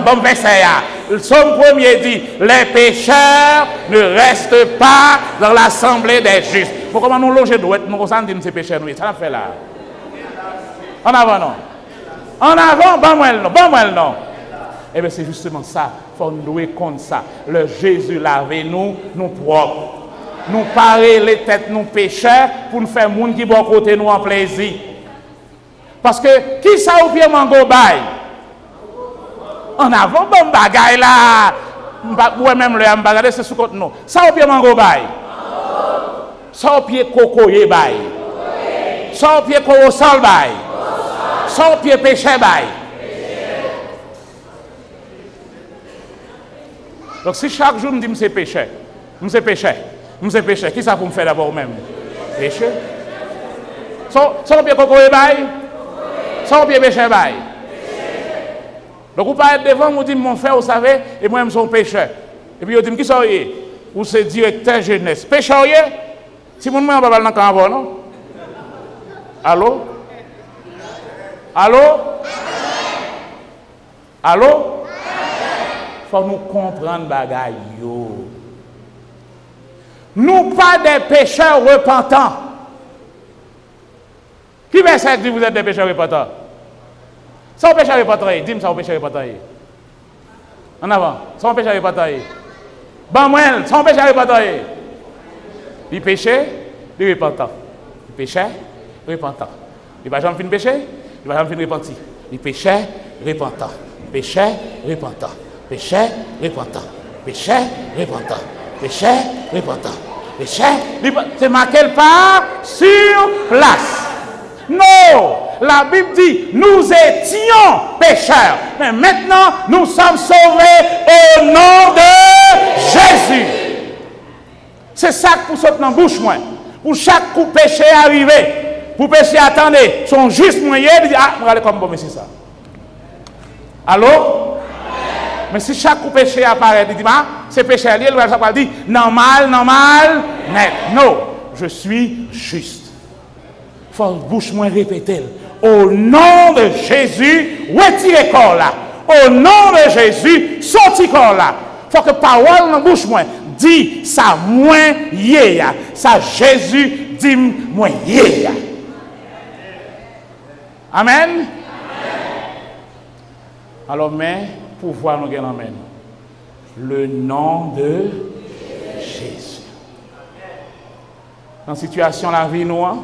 Bon verset. Le psaume premier dit, les pécheurs ne restent pas dans l'assemblée des justes. Pourquoi nous loger douette, nous ressentons ces pécheurs, nous, ça fait là. En avant, non. En avant, bon non. Eh bien, c'est justement ça. Il faut nous louer contre ça. Le Jésus lave nous propres. Nous parer les têtes, nous pécheurs, pour nous faire monde qui bon côté nous en plaisir. Parce que, qui ça ou bien mango bail? En avant, bon bagaille là. Ouais, même le bagage, c'est sous côté nous. Ça ou bien mango bail? Ça au pied cocoyer bail. Ça au pied corosol bail. Ça au pied péché bail. Donc si chaque jour me dit c'est péché, qui ça pour me faire d'abord même? Péché. Ça au pied cocoyer bail. Ça au pied péché bail. Donc vous parlez devant, vous dites mon frère, vous savez, et moi je suis pécheur. Et puis vous dites qui ça est? Ou c'est directeur jeunesse. Pécheur? Si vous ne m'avez pas dans le non? Allô? Faut nous comprendre bagaille yo. Nous pas des pécheurs repentants. Qui veut dire que vous êtes des pécheurs repentants? Sans pécheur repentant, dis-moi ça au pécheur repentant. En avant, sans pécheur repentant. Bon moi, sans pécheur repentant. Il péchait, il repentant. Il péchait, repentant. Il va jamais finir péché, il va jamais finir repentir. Il péchait, repentant. Péchait, repentant. Péchait, repentant. Péchait, repentant. Péchait, repentant. Péchait, c'est marqué part sur place. Non, la Bible dit, nous étions pécheurs, mais maintenant nous sommes sauvés au nom de Jésus. C'est ça pour sauter dans la bouche, moi. Pour chaque coup péché arrivé, pour péché attendez, son juste moyen de dire, ah, regardez comme bon, mais c'est ça. Allô? Mais si chaque coup péché apparaît, il dit, ah, c'est péché, il va dire, normal, net. Non, je suis juste. Faut bouche moins répéter. Au nom de Jésus, retirez corps là. Au nom de Jésus, sorti corps là. Faut que parole dans bouche moins dit ça moins yé. Ça Jésus dit moins yé. Amen. Alors mais pouvoir nous gagner amen. Le nom de Jésus. Dans la situation la vie noire,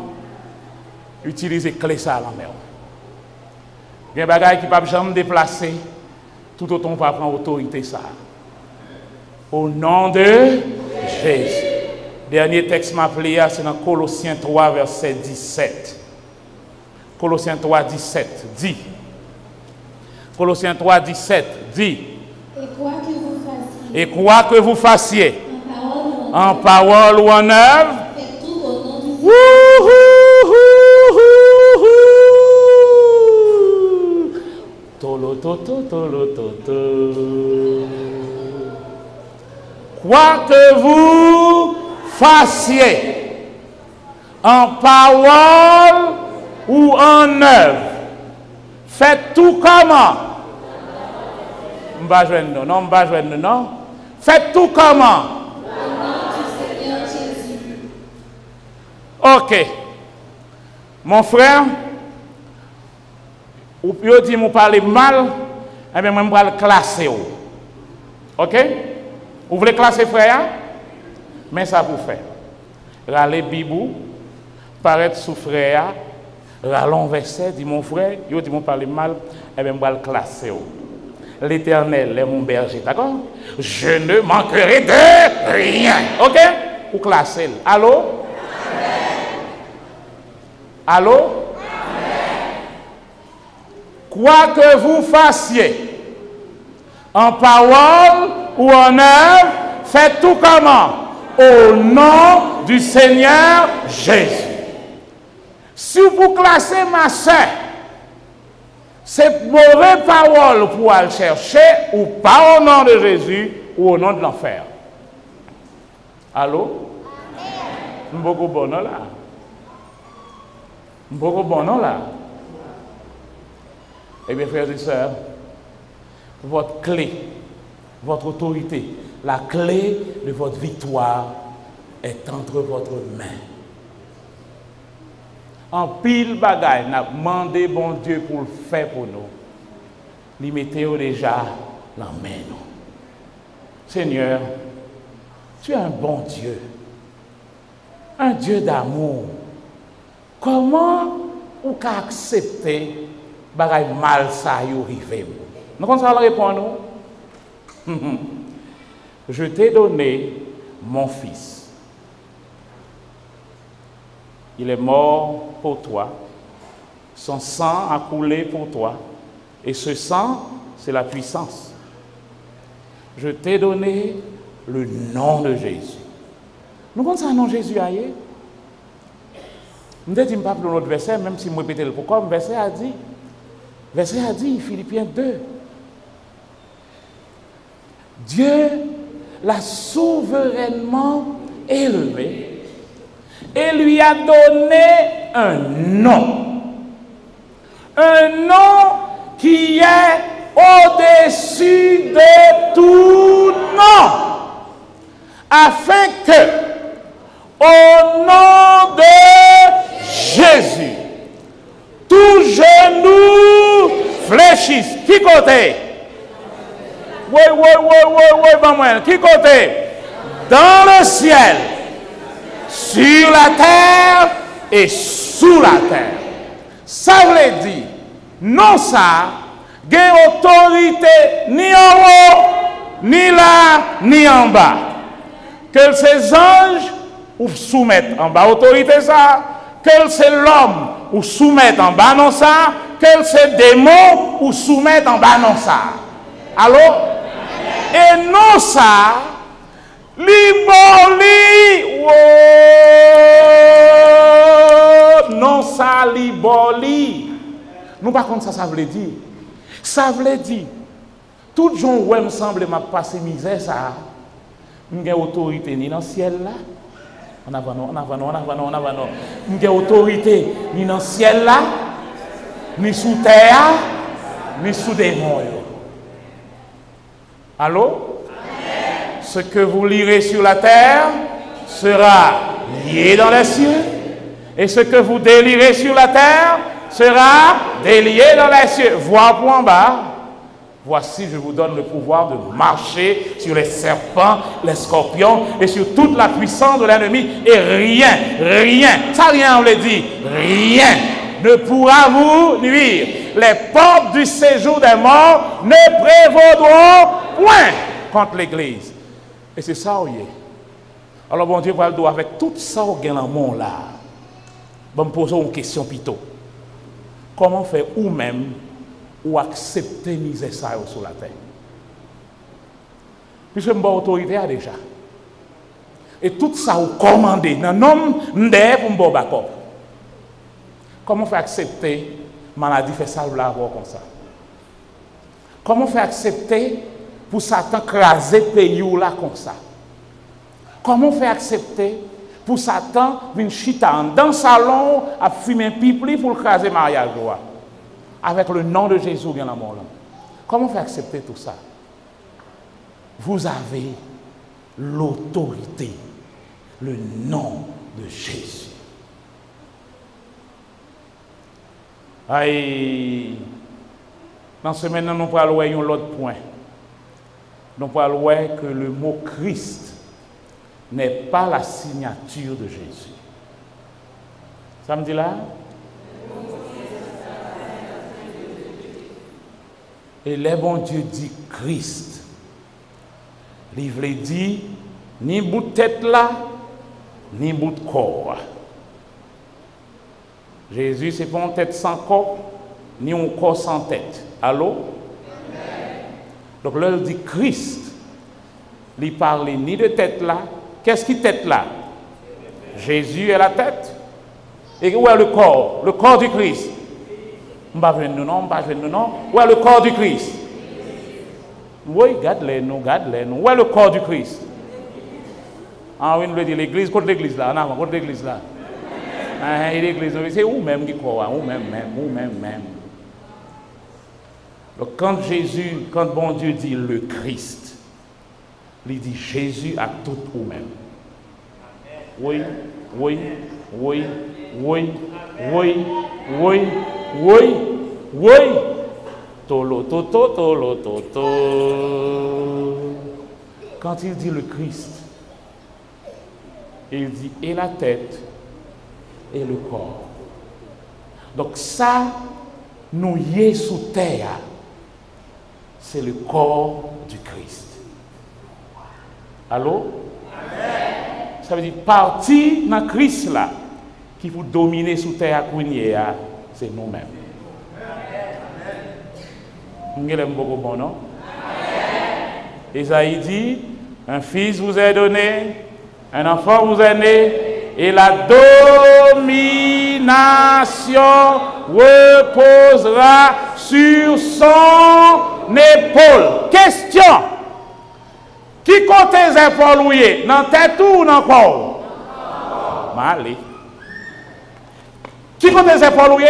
utilisez clé ça à la mer. Il y a des bagages qui ne peuvent jamais déplacer, tout autant pas prendre autorité ça. Au nom de Jésus. Dernier texte m'a appelé, c'est dans Colossiens 3, verset 17. Colossiens 3, 17 dit. Colossiens 3, 17 dit. Et quoi que vous fassiez, en parole ou en œuvre, quoi que vous fassiez en parole ou en œuvre. Faites tout comment? Non. Faites tout comment? Au nom du Seigneur Jésus. Ok. Mon frère, ou peut dire vous parlez mal, eh bien, moi, je vais le classer. Ok? Vous voulez classer frère? Mais ça vous fait. Râler bibou, paraître sous frère, râlons verset, dit mon frère, yo dit mon parler mal, eh bien, je vais le classer. L'Éternel est mon berger, d'accord? Je ne manquerai de rien. Ok? Ou classer. Allô? Amen. Allô? Amen. Quoi que vous fassiez, en parole ou en œuvre, faites tout comment? Au nom du Seigneur Jésus. Si vous classez ma soeur, c'est mauvaise parole pour aller chercher, ou pas au nom de Jésus, ou au nom de l'enfer. Allô? Beaucoup bon là. Beaucoup bon là. Eh bien, frères et sœurs, votre clé, votre autorité, la clé de votre victoire est entre votre main. En pile bagaille, n'a demandé bon Dieu pour le faire pour nous. Lui mettez déjà la main nous. Seigneur, tu es un bon Dieu. Un Dieu d'amour. Comment ou qu'a accepter bagaille mal ça y arrive? Nous comment ça répond nous? Je t'ai donné mon fils. Il est mort pour toi. Son sang a coulé pour toi. Et ce sang, c'est la puissance. Je t'ai donné le nom de Jésus. Nous connaissons un nom de Jésus ailleurs. Je ne dis pas pour notre verset, même si je répète le pourquoi, le verset a dit, Philippiens 2. Dieu l'a souverainement élevé et lui a donné un nom. Un nom qui est au-dessus de tout nom. Afin que, au nom de Jésus, tout genou fléchisse. Qui côté? Oui, maman. Qui côté? Dans le ciel, sur la terre et sous la terre. Ça veut dire, non ça, gain autorité ni en haut, ni là, ni en bas. Que ces anges ou soumettent en bas autorité ça, que c'est l'homme ou soumettent en bas non ça, que c'est démon ou soumettent en bas non ça. Allô? Et non ça, liboli, non ça, liboli. Nous par contre ça veut dire. Ça veut dire, tout gens où me semble m'a passé misère ça, j'ai autorité ni dans le ciel là. On avant. J'ai autorité ni dans le ciel là, ni sous terre, ni sous des monts. Allô? Amen. Ce que vous lirez sur la terre sera lié dans les cieux. Et ce que vous délirez sur la terre sera délié dans les cieux. Voir pour en bas. Voici, je vous donne le pouvoir de marcher sur les serpents, les scorpions et sur toute la puissance de l'ennemi. Et rien, ça rien on le dit, rien ne pourra vous nuire. Les portes du séjour des morts ne prévaudront point contre l'Église. Et c'est ça, oui. Alors, bon Dieu, va le doigt avec tout ça au gain dans le monde là. Bon, me poser une question plutôt. Comment faire ou même ou accepter misère ça sur la terre? Puisque je suis autorité déjà. Et tout ça vous commandez. Dans le nom m'dé pour me battre. Comment faire accepter maladie fait ça là comme ça? Comment faire accepter pour Satan craser pays là comme ça? Comment faire accepter pour Satan venir chita dans le salon à fumer un pipli pour le craser mariage. Avec le nom de Jésus, bien l'amour. Comment faire accepter tout ça? Vous avez l'autorité, le nom de Jésus. Aïe, dans ce moment, nous allons voir l'autre point. Nous allons voir que le mot Christ n'est pas la signature de Jésus. Ça me dit là? Et le bon Dieu dit Christ. Il veut dire ni bout de tête là, ni bout de corps. Jésus, c'est pas une tête sans corps, ni un corps sans tête. Allô? Donc là, il dit Christ. Il parle ni de tête là. Qu'est-ce qui est tête là? Jésus est la tête. Et où est le corps? Le corps du Christ. On va venir non. Où est le corps du Christ? Oui, garde-les nous. Où est le corps du Christ? Ah oui, nous le dit l'église, contre l'église là, non, contre l'église là. L'église, c'est où même qui croit, où même. Donc quand bon Dieu dit le Christ, il dit Jésus à tout ou même. Oui. Tolo. Quand il dit le Christ, il dit et la tête et le corps. Donc ça, nous y est sous terre, c'est le corps du Christ. Allô? Amen. Ça veut dire partie dans Christ là, qui vous dominer sous terre, c'est nous-mêmes. Nous l'aimons beaucoup, bon, non? Isaïe dit, un fils vous est donné, un enfant vous est né, et la domination reposera sur son épaule. Question. Qui compte les épaules dans tête ou dans corps? Malé. Qui compte les épaules?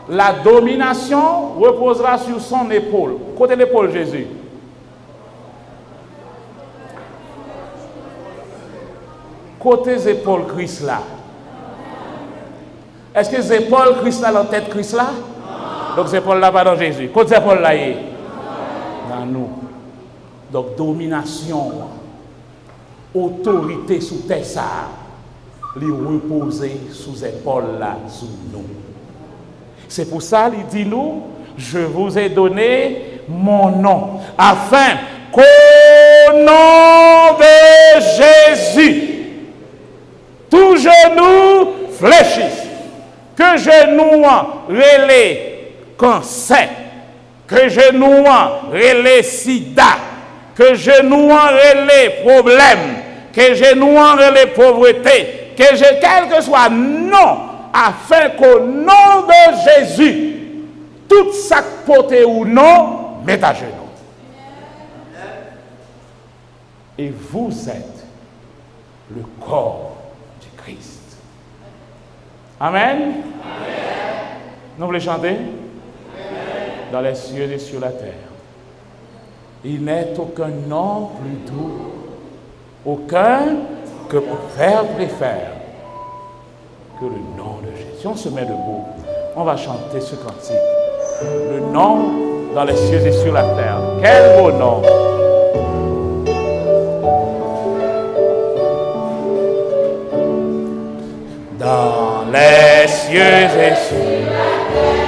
La domination reposera sur son épaule. Côté l'épaule Jésus. Côté les épaules Christ là. Est-ce que les épaules Christ là, la tête Christ là? Donc les épaules là pas dans Jésus. Côté les épaules là, dans nous. Donc domination, autorité sous terre ça, les reposer sous les épaules là, sous nous. C'est pour ça qu'il dit nous, je vous ai donné mon nom, afin qu'au nom de Jésus, tout genou fléchisse, que genou relais cancer, que genou relais sida, que genou relais problème, que genou relais pauvreté, quel que soit non, afin qu'au nom de Jésus, tout ça porté ou non, mette à genoux. Et vous êtes le corps du Christ. Amen. Amen. Nous voulons chanter? Amen. Dans les cieux et sur la terre. Il n'est aucun nom plus doux, aucun que mon Père préfère que le nom de Jésus. Si on se met debout, on va chanter ce cantique. Le nom dans les cieux et sur la terre. Quel beau nom! Dans les cieux et sur la terre.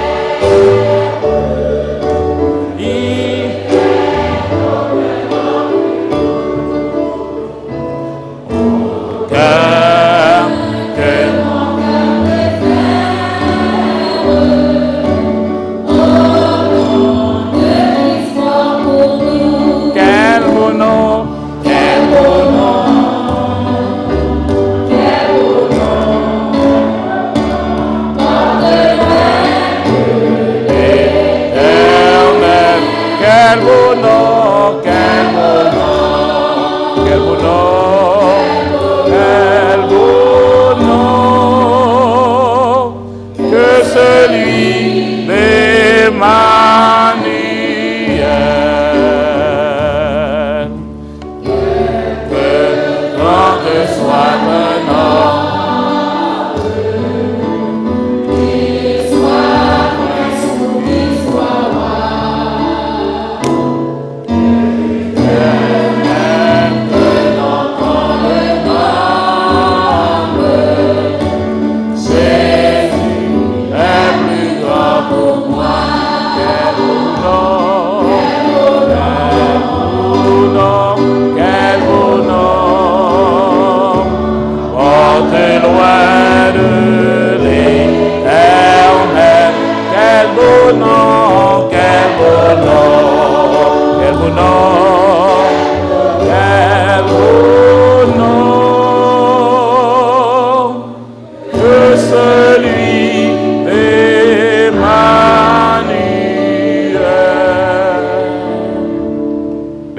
Quel beau nom,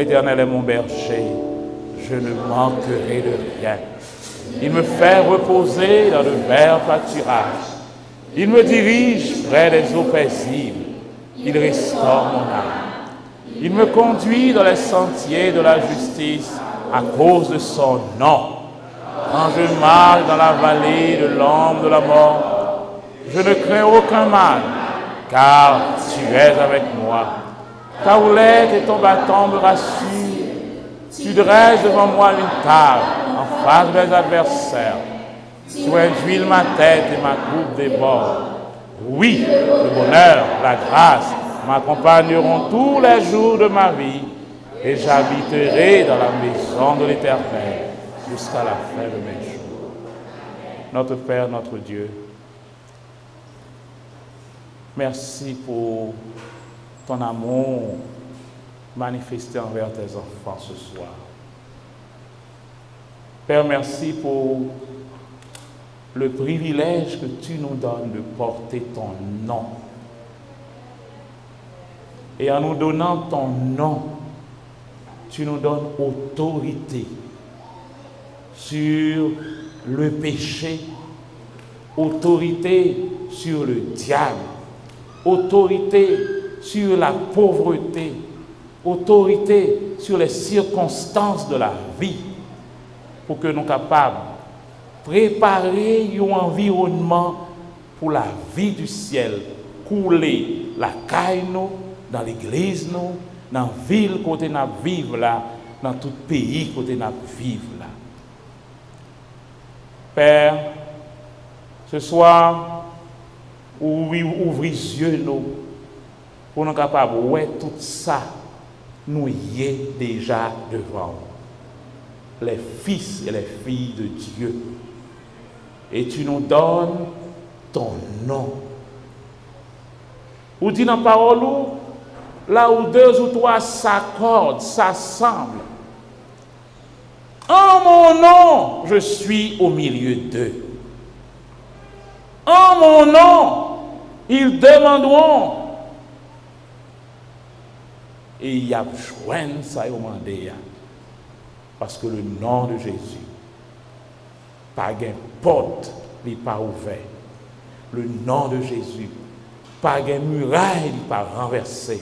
l'Éternel est mon berger, je ne manquerai de rien. Il me fait reposer dans de verts pâturages. Il me dirige près des eaux paisibles. Il restaure mon âme. Il me conduit dans les sentiers de la justice à cause de son nom. Quand je marche dans la vallée de l'ombre de la mort, je ne crains aucun mal, car tu es avec moi. Ta houlette et ton bâton me rassurent. Tu dresses devant moi une table en face de mes adversaires. Tu induis ma tête et ma coupe déborde. Oui, le bonheur, la grâce m'accompagneront tous les jours de ma vie et j'habiterai dans la maison de l'Éternel jusqu'à la fin de mes jours. Notre Père, notre Dieu, merci pour ton amour manifesté envers tes enfants ce soir. Père, merci pour le privilège que tu nous donnes de porter ton nom. Et en nous donnant ton nom, tu nous donnes autorité sur le péché, autorité sur le diable, autorité sur la pauvreté, autorité sur les circonstances de la vie, pour que nous soyons capables de préparer un environnement pour la vie du ciel, couler la caille nous, dans l'église nous, dans la ville côté nous vivons là, dans tout pays côté nous vivons là. Père, ce soir, ouvrez les yeux nous, pour nous capables de voir tout ça, nous y est déjà devant. Les fils et les filles de Dieu. Et tu nous donnes ton nom. Ou dit dans la parole, là où deux ou trois s'accordent, s'assemblent. En mon nom, je suis au milieu d'eux. En mon nom, ils demanderont. Et il y a joint ça au mandé. Parce que le nom de Jésus, pas de porte, n'est pas ouvert. Le nom de Jésus, pas de muraille, n'est pas renversé.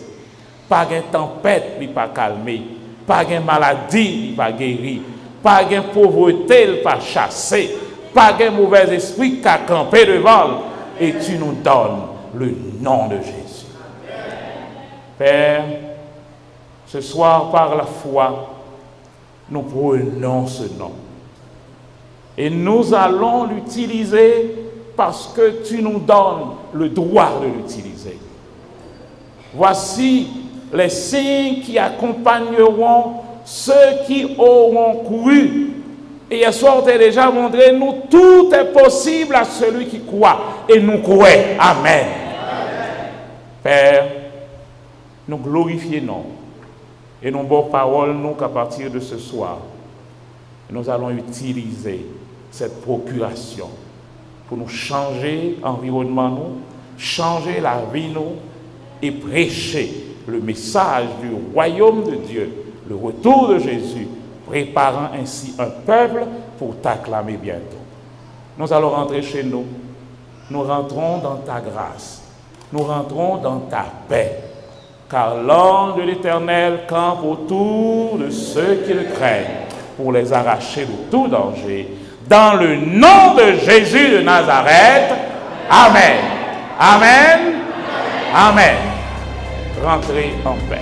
Pas de tempête, n'est pas calmé. Pas de maladie, n'est pas guéri. Pas de pauvreté, n'est pas chassé. Pas de mauvais esprit qui a campé devant. Et tu nous donnes le nom de Jésus. Père, ce soir, par la foi, nous prenons ce nom. Et nous allons l'utiliser parce que tu nous donnes le droit de l'utiliser. Voici les signes qui accompagneront ceux qui auront cru. Et hier soir, tu as déjà montré, nous, tout est possible à celui qui croit. Et nous croyons. Amen. Père, nous glorifions. Et nos bonnes paroles, nous, qu'à partir de ce soir, nous allons utiliser cette procuration pour nous changer l'environnement, nous, changer la vie, nous, et prêcher le message du royaume de Dieu, le retour de Jésus, préparant ainsi un peuple pour t'acclamer bientôt. Nous allons rentrer chez nous. Nous rentrons dans ta grâce. Nous rentrons dans ta paix. Car l'ange de l'Éternel campe autour de ceux qui le craignent pour les arracher de tout danger. Dans le nom de Jésus de Nazareth, Amen. Amen. Amen. Rentrez en paix.